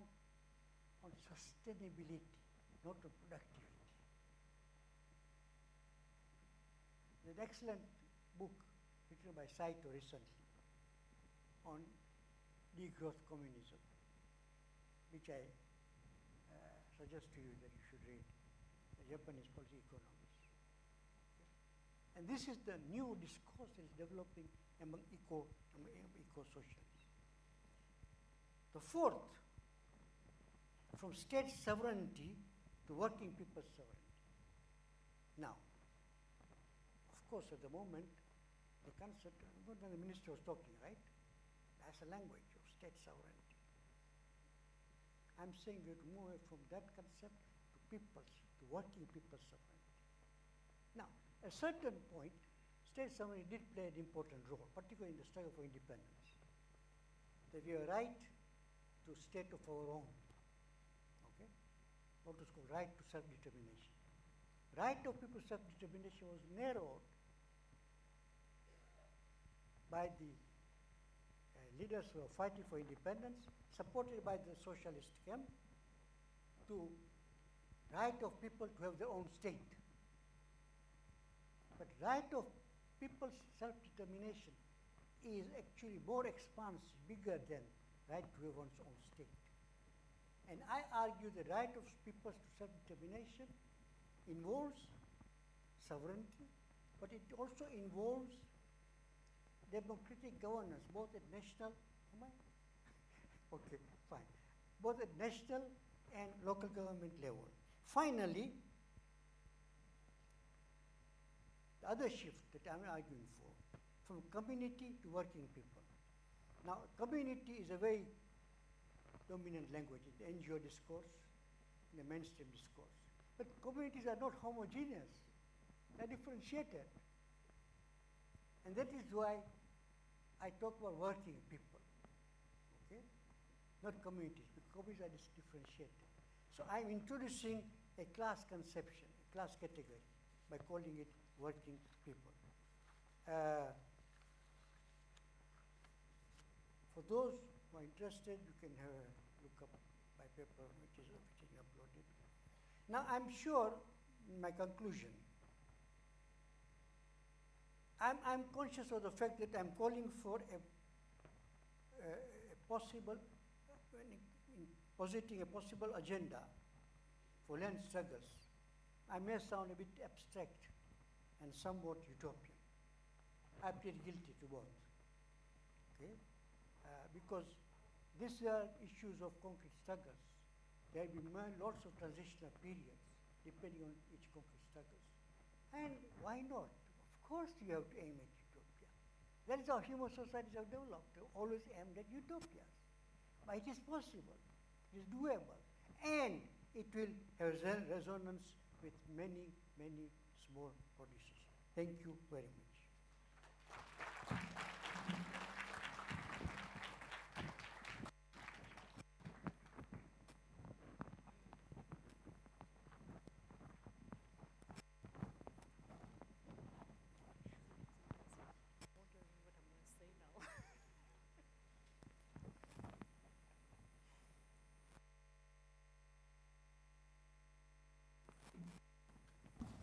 sustainability, not on productivity. There's an excellent book written by Saito recently on degrowth communism, which I suggest to you that you should read, the Japanese policy economists. Okay? And this is the new discourse that is developing among eco-socialists. The fourth, from state sovereignty to working people's sovereignty. Now, of course, at the moment, the concept, when the minister was talking, right? That's a language of state sovereignty. I'm saying we have to move away from that concept to working people's sovereignty. Now, at a certain point, state sovereignty did play an important role, particularly in the struggle for independence. That we have a right to state of our own, okay? What is called right to self-determination. Right of people's self-determination was narrowed by the leaders who are fighting for independence, supported by the socialist camp, to right of people to have their own state. But right of people's self-determination is actually more expansive, bigger than right to have one's own state. And I argue the right of people's self-determination involves sovereignty, but it also involves democratic governance, both at national, okay, fine, both at national and local government level. Finally, the other shift that I'm arguing for, from community to working people. Now, community is a very dominant language in the NGO discourse, in the mainstream discourse. But communities are not homogeneous, they're differentiated. And that is why I talk about working people, okay? Not communities, because communities are differentiated. So I'm introducing a class conception, a class category, by calling it working people. For those who are interested, you can have a look up my paper, which is uploaded. Now, I'm sure, in my conclusion, I'm conscious of the fact that I'm calling for a possible, positing a possible agenda for land struggles. I may sound a bit abstract and somewhat utopian. I plead guilty to both. okay? Because these are issues of conflict struggles. There will be lots of transitional periods depending on each conflict struggles. And why not? Of course you have to aim at utopia. That is how human societies have developed, to always aim at utopias. But it is possible, it is doable, and it will have resonance with many, many small producers. Thank you very much.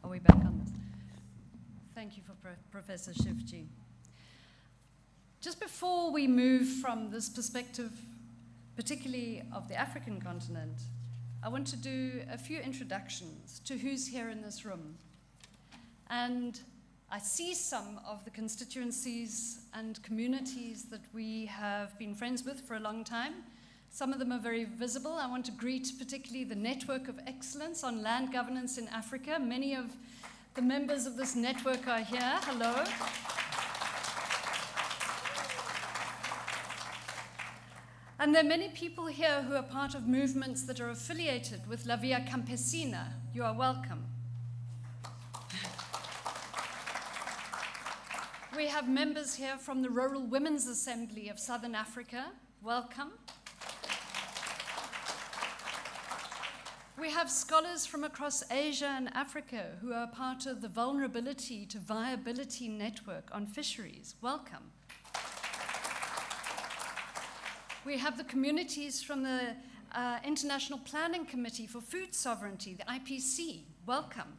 Are we back on this? Thank you for Professor Shivji. Just before we move from this perspective, particularly of the African continent, I want to do a few introductions to who's here in this room. And I see some of the constituencies and communities that we have been friends with for a long time. Some of them are very visible. I want to greet particularly the Network of Excellence on Land Governance in Africa. Many of the members of this network are here. Hello. And there are many people here who are part of movements that are affiliated with La Via Campesina. You are welcome. We have members here from the Rural Women's Assembly of Southern Africa. Welcome. We have scholars from across Asia and Africa who are part of the Vulnerability to Viability Network on Fisheries. Welcome. We have the communities from the International Planning Committee for Food Sovereignty, the IPC. Welcome.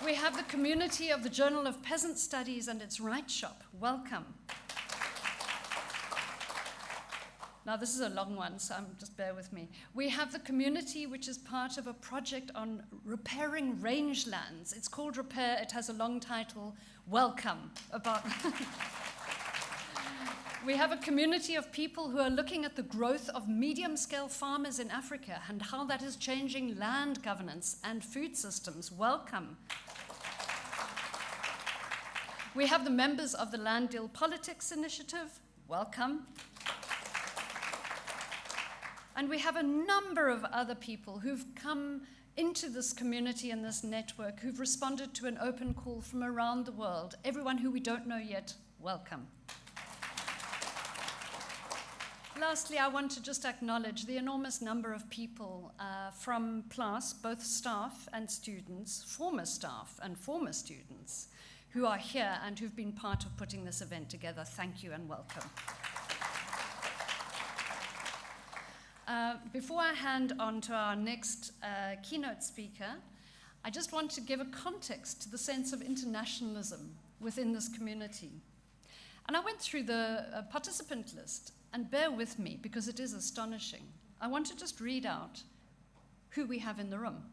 We have the community of the Journal of Peasant Studies and its Right Shop. Welcome. Now, this is a long one, so just bear with me. We have the community which is part of a project on repairing rangelands. It's called Repair. It has a long title, Welcome. We have a community of people who are looking at the growth of medium-scale farmers in Africa and how that is changing land governance and food systems. Welcome. We have the members of the Land Deal Politics Initiative. Welcome. And we have a number of other people who've come into this community and this network, who've responded to an open call from around the world. Everyone who we don't know yet, welcome. Lastly, I want to just acknowledge the enormous number of people from PLAS, both staff and students, former staff and former students, who are here and who've been part of putting this event together. Thank you and welcome. Before I hand on to our next keynote speaker, I just want to give a context to the sense of internationalism within this community. And I went through the participant list, and bear with me because it is astonishing. I want to just read out who we have in the room.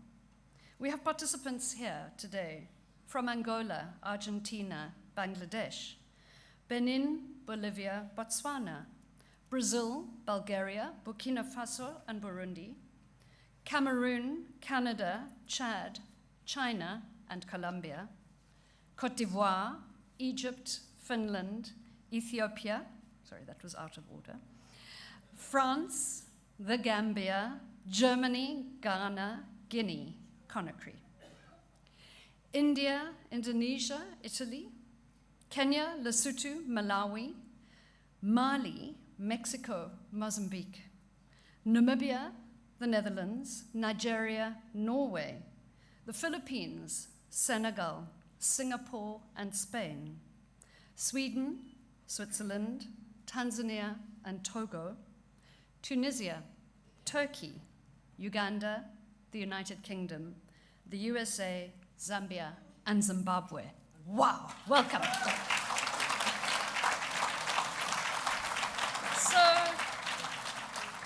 We have participants here today from Angola, Argentina, Bangladesh, Benin, Bolivia, Botswana, Brazil, Bulgaria, Burkina Faso, and Burundi, Cameroon, Canada, Chad, China, and Colombia, Cote d'Ivoire, Egypt, Finland, Ethiopia, sorry, that was out of order, France, the Gambia, Germany, Ghana, Guinea, Conakry, India, Indonesia, Italy, Kenya, Lesotho, Malawi, Mali, Mexico, Mozambique, Namibia, the Netherlands, Nigeria, Norway, the Philippines, Senegal, Singapore, and Spain, Sweden, Switzerland, Tanzania, and Togo, Tunisia, Turkey, Uganda, the United Kingdom, the USA, Zambia, and Zimbabwe. Wow, welcome.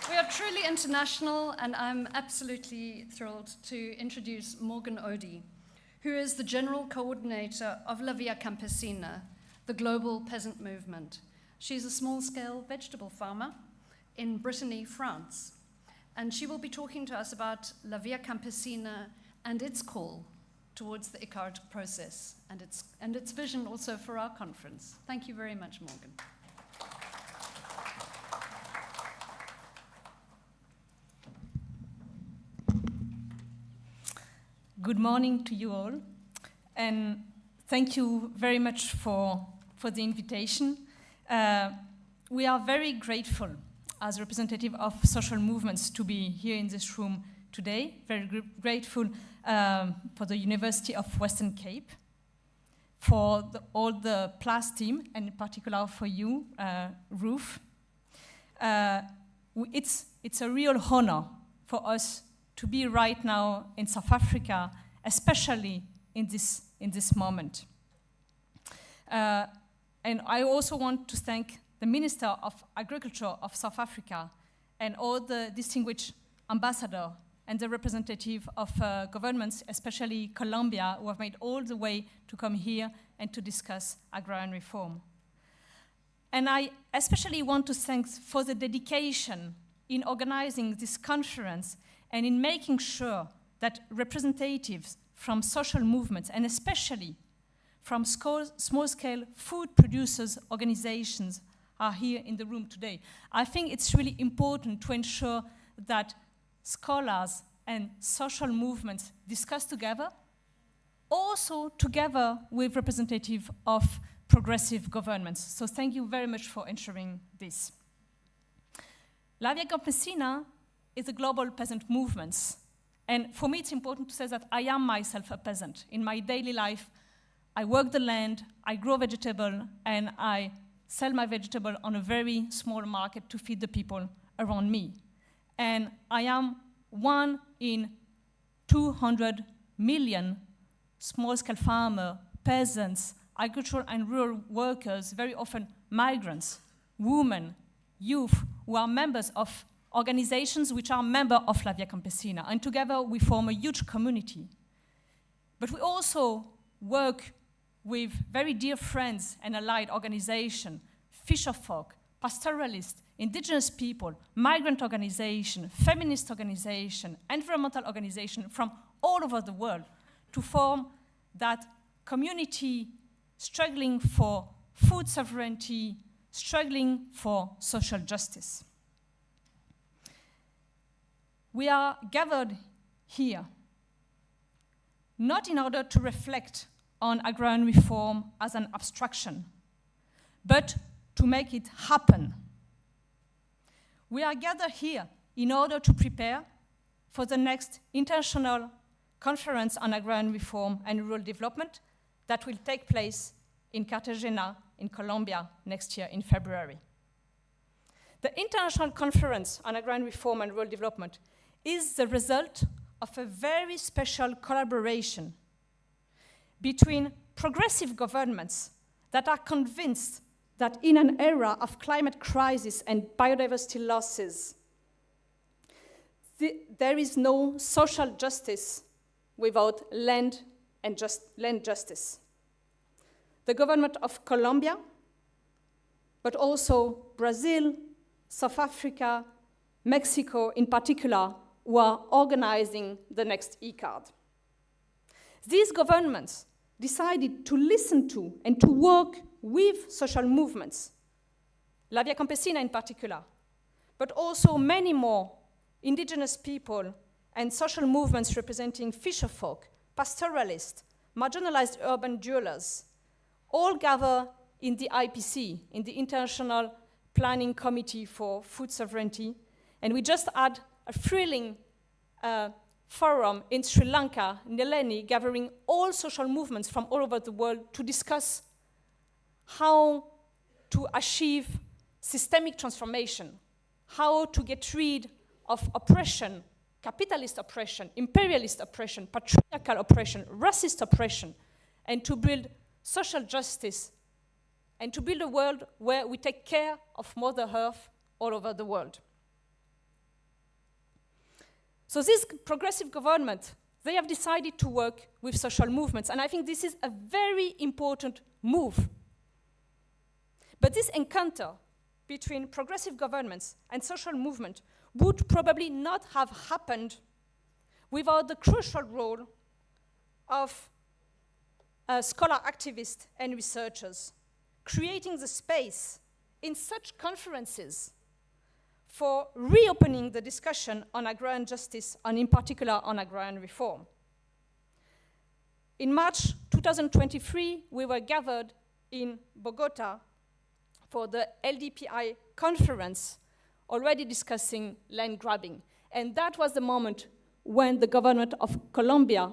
We are truly international, and I'm absolutely thrilled to introduce Morgan Odey, who is the General Coordinator of La Via Campesina, the global peasant movement. She's a small-scale vegetable farmer in Brittany, France. And she will be talking to us about La Via Campesina and its call towards the ICARD process and its vision also for our conference. Thank you very much, Morgan. Good morning to you all, and thank you very much for the invitation. We are very grateful as representative of social movements to be here in this room today. Very grateful for the University of Western Cape, for all the PLAS team, and in particular for you, Ruth. It's a real honor for us to be right now in South Africa, especially in this moment. And I also want to thank the Minister of Agriculture of South Africa and all the distinguished ambassadors and the representative of governments, especially Colombia, who have made all the way to come here and to discuss agrarian reform. And I especially want to thank for the dedication in organizing this conference and in making sure that representatives from social movements, and especially from small-scale food producers organizations, are here in the room today. I think it's really important to ensure that scholars and social movements discuss together, also together with representatives of progressive governments. So thank you very much for ensuring this. La Via Campesina is a global peasant movement. And for me, it's important to say that I am myself a peasant. In my daily life, I work the land, I grow vegetable, and I sell my vegetable on a very small market to feed the people around me. And I am one in 200 million small-scale farmers, peasants, agricultural and rural workers, very often migrants, women, youth, who are members of organizations which are members of La Via Campesina. And together we form a huge community. But we also work with very dear friends and allied organizations, fisherfolk, pastoralists, indigenous people, migrant organizations, feminist organizations, environmental organizations from all over the world to form that community struggling for food sovereignty, struggling for social justice. We are gathered here not in order to reflect on agrarian reform as an abstraction, but to make it happen. We are gathered here in order to prepare for the next international conference on agrarian reform and rural development that will take place in Cartagena in Colombia next year in February. The International Conference on Agrarian Reform and Rural Development is the result of a very special collaboration between progressive governments that are convinced that in an era of climate crisis and biodiversity losses, there is no social justice without land and land justice. The government of Colombia, but also Brazil, South Africa, Mexico in particular, who are organizing the next ICARD. These governments decided to listen to and to work with social movements, La Via Campesina in particular, but also many more indigenous people and social movements representing fisherfolk, pastoralists, marginalized urban dwellers, all gather in the IPC, in the International Planning Committee for Food Sovereignty, and we just had a thrilling forum in Sri Lanka, Neleni, gathering all social movements from all over the world to discuss how to achieve systemic transformation, how to get rid of oppression, capitalist oppression, imperialist oppression, patriarchal oppression, racist oppression, and to build social justice, and to build a world where we take care of Mother Earth all over the world. So this progressive government, they have decided to work with social movements, and I think this is a very important move. But this encounter between progressive governments and social movement would probably not have happened without the crucial role of scholar activists and researchers, creating the space in such conferences for reopening the discussion on agrarian justice, and in particular on agrarian reform. In March 2023, we were gathered in Bogota for the LDPI conference, already discussing land grabbing. And that was the moment when the government of Colombia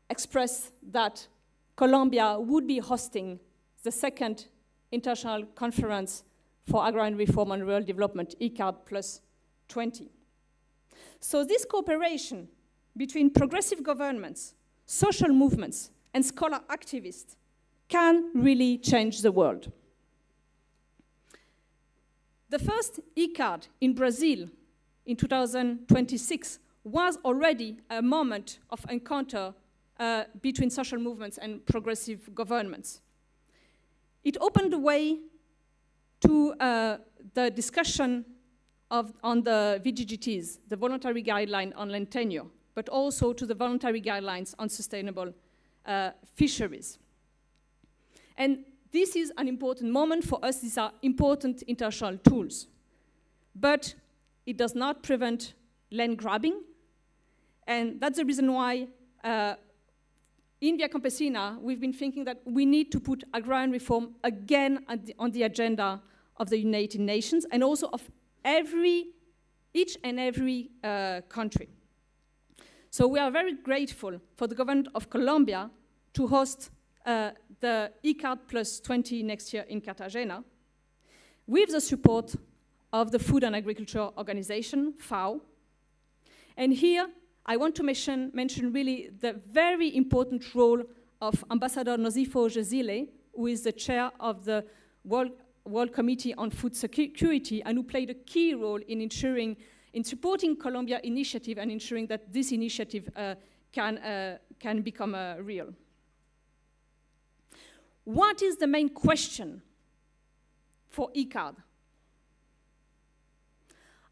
expressed that Colombia would be hosting the second international conference for agrarian reform and rural development, ICARD plus 20. So this cooperation between progressive governments, social movements, and scholar activists can really change the world. The first ICARD in Brazil in 2026 was already a moment of encounter between social movements and progressive governments. It opened the way to the discussion on the VGGTs, the voluntary guideline on land tenure, but also to the voluntary guidelines on sustainable fisheries. And this is an important moment for us. These are important international tools. But it does not prevent land grabbing. And that's the reason why in Via Campesina, we've been thinking that we need to put agrarian reform again on the agenda of the United Nations and also of each and every country. So we are very grateful for the government of Colombia to host the ICARD plus 20 next year in Cartagena with the support of the Food and Agriculture Organization, FAO. And here, I want to mention really the very important role of Ambassador Nozifo Jezile, who is the chair of the World Committee on Food Security and who played a key role in supporting Colombia initiative and ensuring that this initiative can become real. What is the main question for ICARD?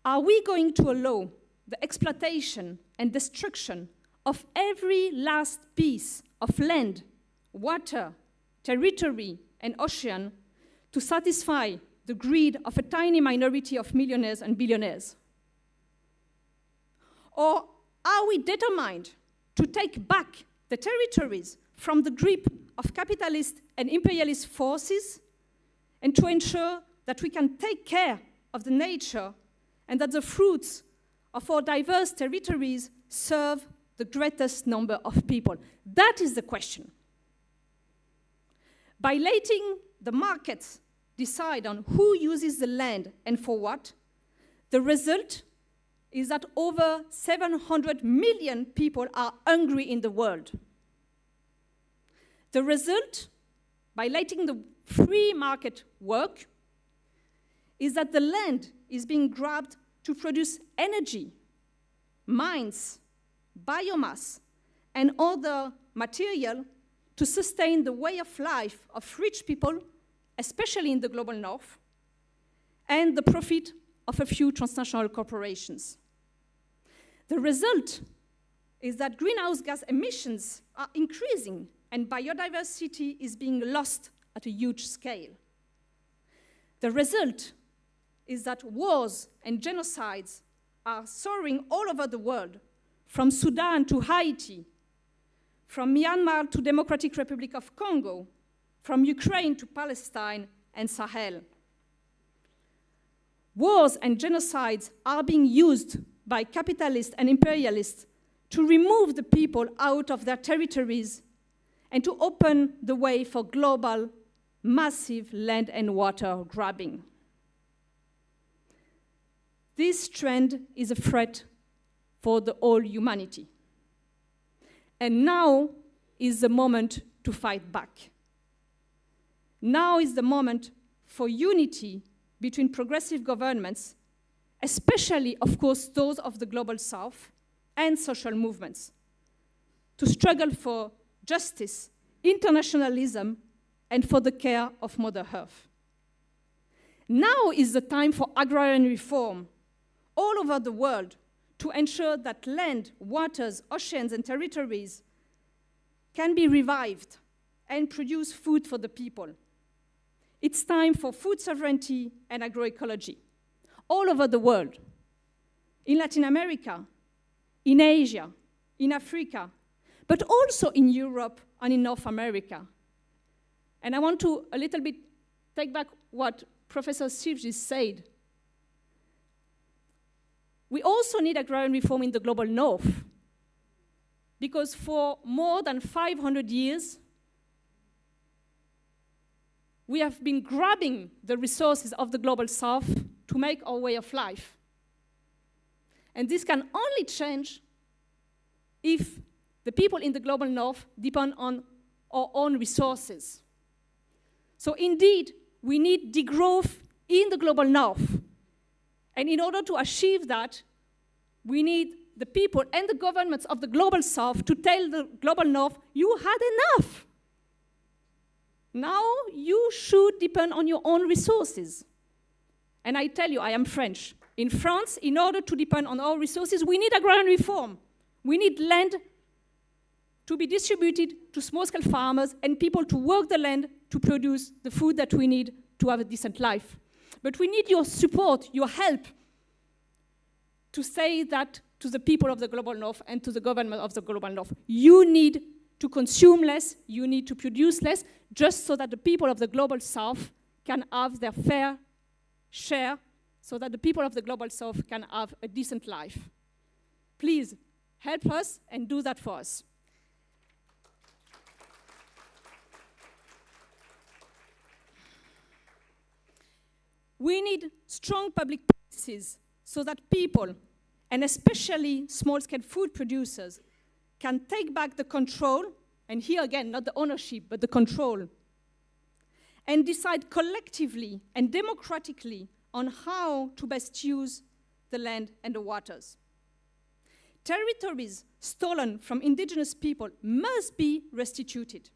Are we going to allow the exploitation and destruction of every last piece of land, water, territory, and ocean to satisfy the greed of a tiny minority of millionaires and billionaires? Or are we determined to take back the territories from the grip of capitalist and imperialist forces and to ensure that we can take care of the nature and that the fruits of our diverse territories serve the greatest number of people? That is the question. By letting the markets decide on who uses the land and for what, the result is that over 700 million people are hungry in the world. The result, by letting the free market work, is that the land is being grabbed to produce energy, mines, biomass, and other material to sustain the way of life of rich people, especially in the global north, and the profit of a few transnational corporations. The result is that greenhouse gas emissions are increasing and biodiversity is being lost at a huge scale. The result is that wars and genocides are soaring all over the world, from Sudan to Haiti, from Myanmar to Democratic Republic of Congo, from Ukraine to Palestine and Sahel. Wars and genocides are being used by capitalists and imperialists to remove the people out of their territories and to open the way for global, massive land and water grabbing. This trend is a threat for the whole humanity. And now is the moment to fight back. Now is the moment for unity between progressive governments, especially, of course, those of the Global South and social movements, to struggle for justice, internationalism, and for the care of Mother Earth. Now is the time for agrarian reform all over the world to ensure that land, waters, oceans, and territories can be revived and produce food for the people. It's time for food sovereignty and agroecology all over the world, in Latin America, in Asia, in Africa, but also in Europe and in North America. And I want to a little bit take back what Professor Sivji said. We also need agrarian reform in the global north, because for more than 500 years, we have been grabbing the resources of the global south to make our way of life. And this can only change if the people in the global north depend on our own resources. So indeed, we need degrowth in the global north. And in order to achieve that, we need the people and the governments of the global south to tell the global north, you had enough. Now you should depend on your own resources. And I tell you, I am French. In France, in order to depend on our resources, we need agrarian reform. We need land to be distributed to small-scale farmers and people to work the land to produce the food that we need to have a decent life. But we need your support, your help, to say that to the people of the global north and to the government of the global north. You need to consume less, you need to produce less, just so that the people of the global south can have their fair share, so that the people of the global south can have a decent life. Please, help us and do that for us. We need strong public policies so that people, and especially small-scale food producers, can take back the control, and here again, not the ownership, but the control, and decide collectively and democratically on how to best use the land and the waters. Territories stolen from indigenous people must be restituted.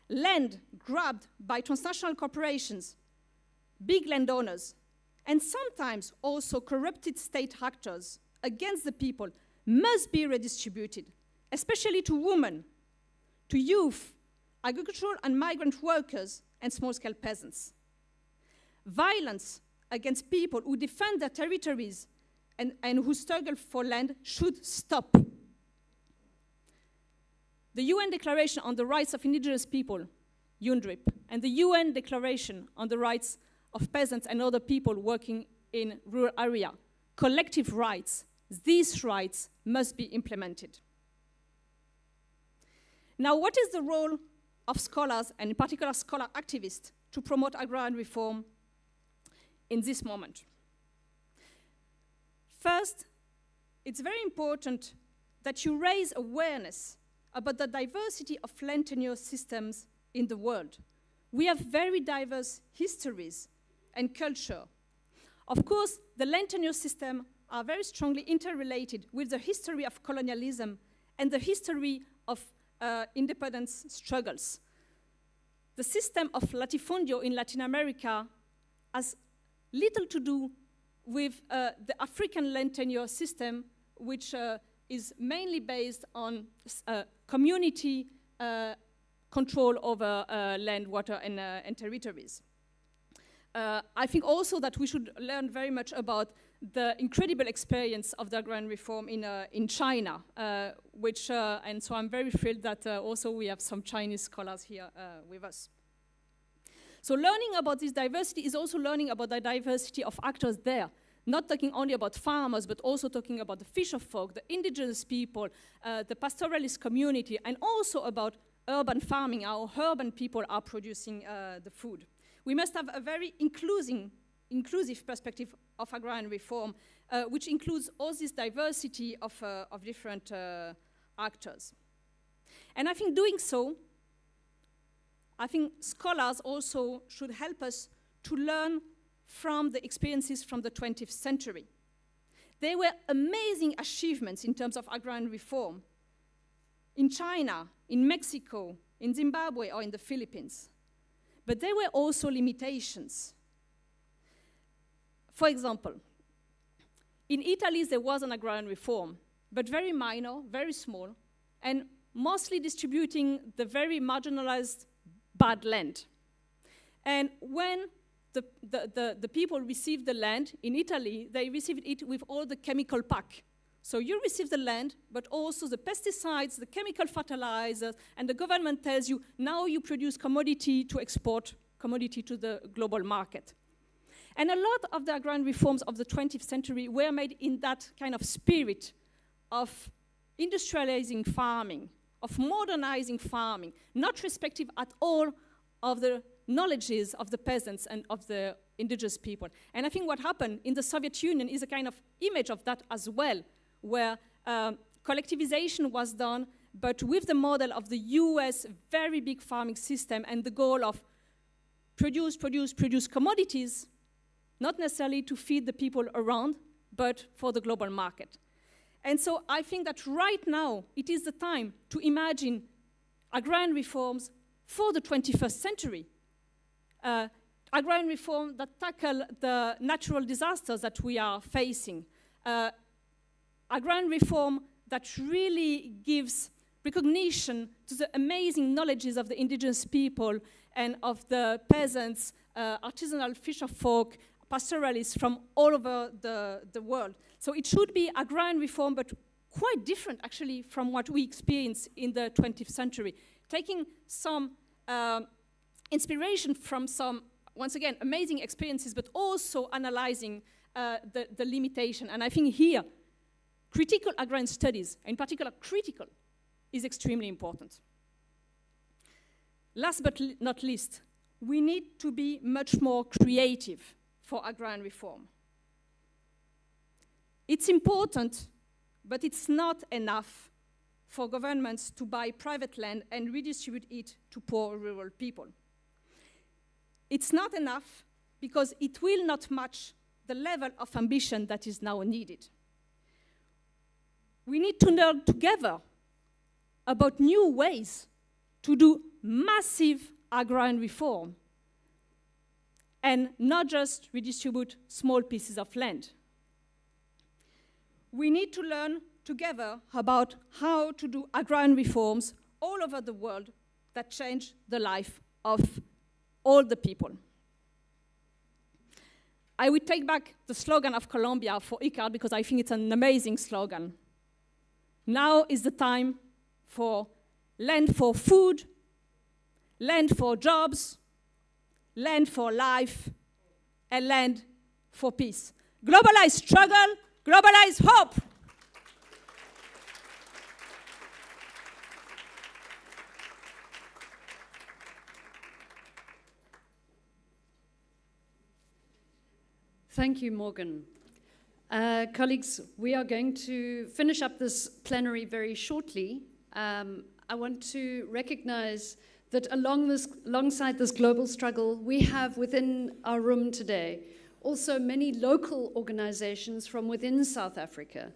Land grabbed by transnational corporations, big landowners, and sometimes also corrupted state actors against the people must be redistributed, especially to women, to youth, agricultural and migrant workers, and small-scale peasants. Violence against people who defend their territories and who struggle for land should stop. The UN Declaration on the Rights of Indigenous People, UNDRIP, and the UN Declaration on the Rights of Peasants and other people working in rural areas, collective rights, these rights must be implemented. Now, what is the role of scholars, and in particular scholar activists, to promote agrarian reform in this moment? First, it's very important that you raise awareness about the diversity of land tenure systems in the world. We have very diverse histories and culture. Of course, the land tenure systems are very strongly interrelated with the history of colonialism and the history of independence struggles. The system of latifundio in Latin America has little to do with the African land tenure system, which is mainly based on community control over land, water, and territories. I think also that we should learn very much about the incredible experience of the agrarian reform in China, and so I'm very thrilled that also we have some Chinese scholars here with us. So learning about this diversity is also learning about the diversity of actors there, not talking only about farmers, but also talking about the fisher folk, the indigenous people, the pastoralist community, and also about urban farming, how urban people are producing the food. We must have a very inclusive perspective of agrarian reform, which includes all this diversity of different actors. And I think doing so, I think scholars also should help us to learn from the experiences from the 20th century. There were amazing achievements in terms of agrarian reform in China, in Mexico, in Zimbabwe, or in the Philippines. but there were also limitations. For example, in Italy there was an agrarian reform, but very minor, very small, and mostly distributing the very marginalized bad land. And when the people received the land in Italy, they received it with all the chemical pack. So you receive the land, but also the pesticides, the chemical fertilizers, and the government tells you, now you produce commodity to export commodity to the global market. And a lot of the agrarian reforms of the 20th century were made in that kind of spirit of industrializing farming, of modernizing farming, not respective at all of the knowledges of the peasants and of the indigenous people. And I think what happened in the Soviet Union is a kind of image of that as well, where collectivization was done, but with the model of the US very big farming system and the goal of produce commodities, not necessarily to feed the people around, but for the global market. And so I think that right now, it is the time to imagine agrarian reforms for the 21st century. Agrarian reform that tackle the natural disasters that we are facing. Agrarian reform that really gives recognition to the amazing knowledges of the indigenous people and of the peasants, artisanal fisher folk, pastoralists from all over the world. So it should be agrarian reform, but quite different actually from what we experience in the 20th century. Taking some inspiration from some, once again, amazing experiences, but also analyzing the limitation. And I think here, critical agrarian studies, in particular critical, is extremely important. Last but not least, we need to be much more creative for agrarian reform. It's important, but it's not enough for governments to buy private land and redistribute it to poor rural people. It's not enough because it will not match the level of ambition that is now needed. We need to learn together about new ways to do massive agrarian reform and not just redistribute small pieces of land. We need to learn together about how to do agrarian reforms all over the world that change the life of all the people. I would take back the slogan of Colombia for ICAR because I think it's an amazing slogan. Now is the time for land for food, land for jobs, land for life, and land for peace. Globalized struggle, globalized hope. Thank you, Morgan. Colleagues, we are going to finish up this plenary very shortly. I want to recognize that alongside this global struggle, we have within our room today also many local organizations from within South Africa.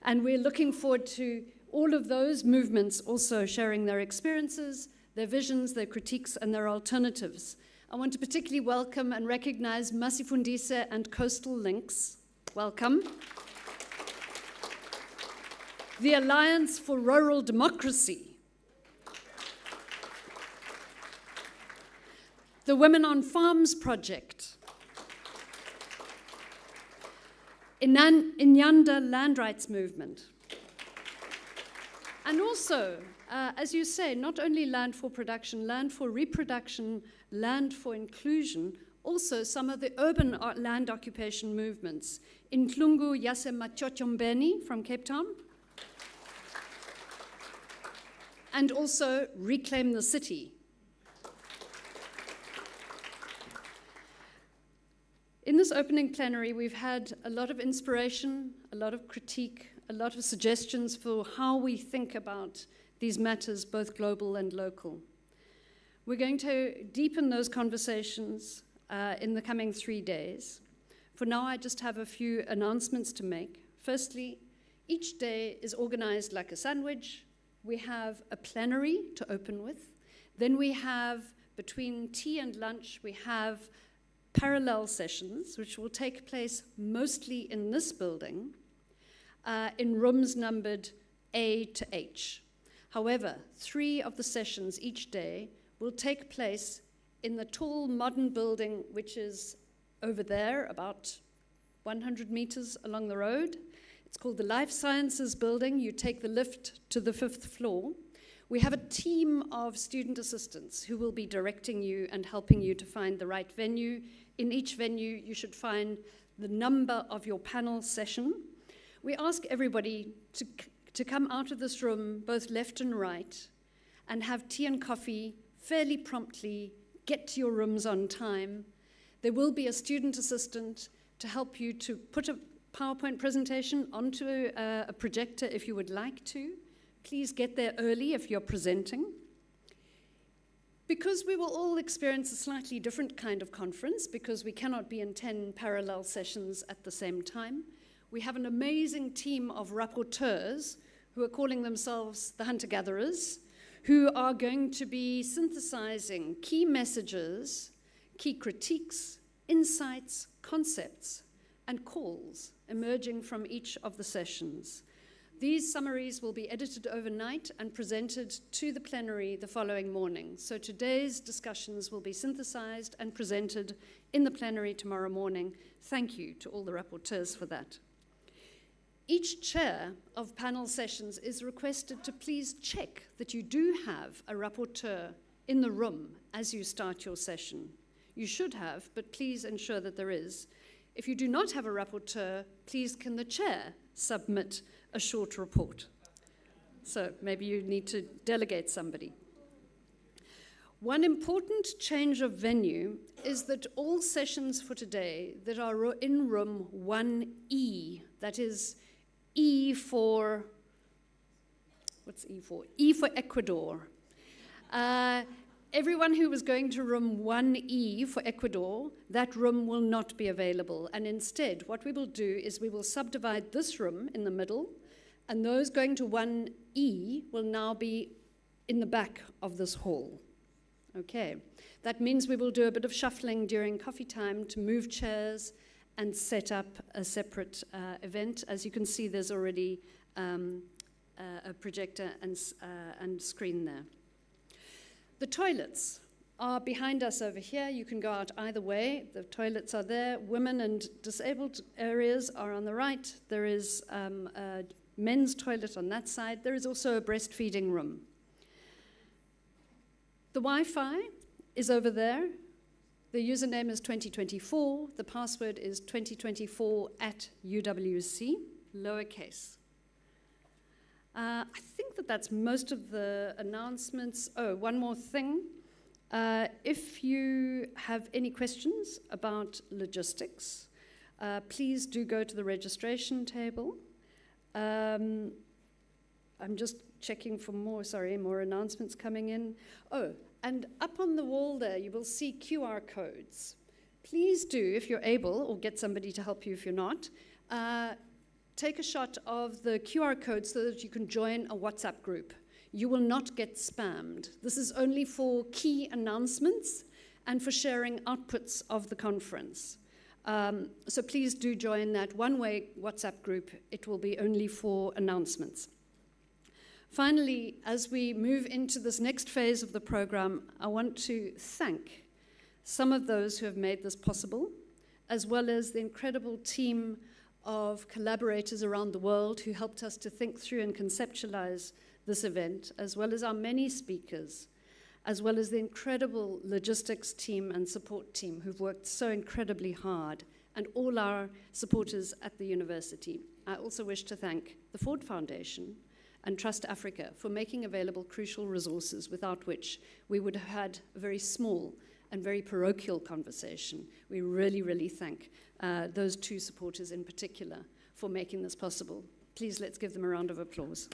And we're looking forward to all of those movements also sharing their experiences, their visions, their critiques, and their alternatives. I want to particularly welcome and recognize Masifundise and Coastal Links. Welcome. The Alliance for Rural Democracy. The Women on Farms Project. Inyanda Land Rights Movement. And also, as you say, not only land for production, land for reproduction, land for inclusion, also some of the urban land occupation movements. Inklungu Yasemachochombeni from Cape Town. And also Reclaim the City. In this opening plenary, we've had a lot of inspiration, a lot of critique, a lot of suggestions for how we think about these matters, both global and local. We're going to deepen those conversations in the coming 3 days. For now, I just have a few announcements to make. Firstly, each day is organized like a sandwich. We have a plenary to open with. Then we have between tea and lunch, we have parallel sessions, which will take place mostly in this building, in rooms numbered A to H. However, 3 of the sessions each day will take place in the tall modern building, which is over there, about 100 meters along the road. It's called the Life Sciences Building. You take the lift to the 5th floor. We have a team of student assistants who will be directing you and helping you to find the right venue. In each venue, you should find the number of your panel session. We ask everybody to come out of this room, both left and right, and have tea and coffee fairly promptly, get to your rooms on time. There will be a student assistant to help you to put a PowerPoint presentation onto a projector if you would like to. Please get there early if you're presenting. Because we will all experience a slightly different kind of conference, because we cannot be in 10 parallel sessions at the same time, we have an amazing team of rapporteurs who are calling themselves the hunter-gatherers, who are going to be synthesizing key messages, key critiques, insights, concepts, and calls emerging from each of the sessions. These summaries will be edited overnight and presented to the plenary the following morning. So today's discussions will be synthesized and presented in the plenary tomorrow morning. Thank you to all the rapporteurs for that. Each chair of panel sessions is requested to please check that you do have a rapporteur in the room as you start your session. You should have, but please ensure that there is. If you do not have a rapporteur, please can the chair submit a short report. So maybe you need to delegate somebody. One important change of venue is that all sessions for today that are in room 1E, that is E for, what's E for? E for Ecuador. Everyone who was going to room 1E for Ecuador, that room will not be available. And instead, what we will do is we will subdivide this room in the middle, and those going to 1E will now be in the back of this hall. Okay, that means we will do a bit of shuffling during coffee time to move chairs and set up a separate event. As you can see, there's already a projector and screen there. The toilets are behind us over here. You can go out either way. The toilets are there. Women and disabled areas are on the right. There is a men's toilet on that side. There is also a breastfeeding room. The Wi-Fi is over there. The username is 2024. The password is 2024@UWC, lowercase. I think that's most of the announcements. Oh, one more thing. If you have any questions about logistics, please do go to the registration table. I'm just checking for more announcements coming in. Oh, and up on the wall there, you will see QR codes. Please do, if you're able, or get somebody to help you if you're not, take a shot of the QR code so that you can join a WhatsApp group. You will not get spammed. This is only for key announcements and for sharing outputs of the conference. So please do join that one-way WhatsApp group. It will be only for announcements. Finally, as we move into this next phase of the program, I want to thank some of those who have made this possible, as well as the incredible team of collaborators around the world who helped us to think through and conceptualize this event, as well as our many speakers, as well as the incredible logistics team and support team who've worked so incredibly hard, and all our supporters at the university. I also wish to thank the Ford Foundation and Trust Africa for making available crucial resources without which we would have had a very small and very parochial conversation. We really, really thank those two supporters in particular for making this possible. Please let's give them a round of applause.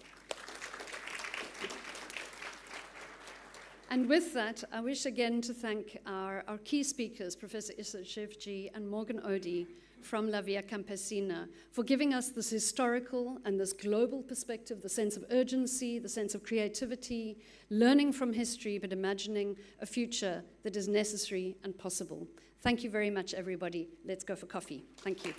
And with that, I wish again to thank our key speakers, Professor Issa Shevji and Morgan Odi from La Via Campesina, for giving us this historical and this global perspective, the sense of urgency, the sense of creativity, learning from history, but imagining a future that is necessary and possible. Thank you very much, everybody. Let's go for coffee. Thank you.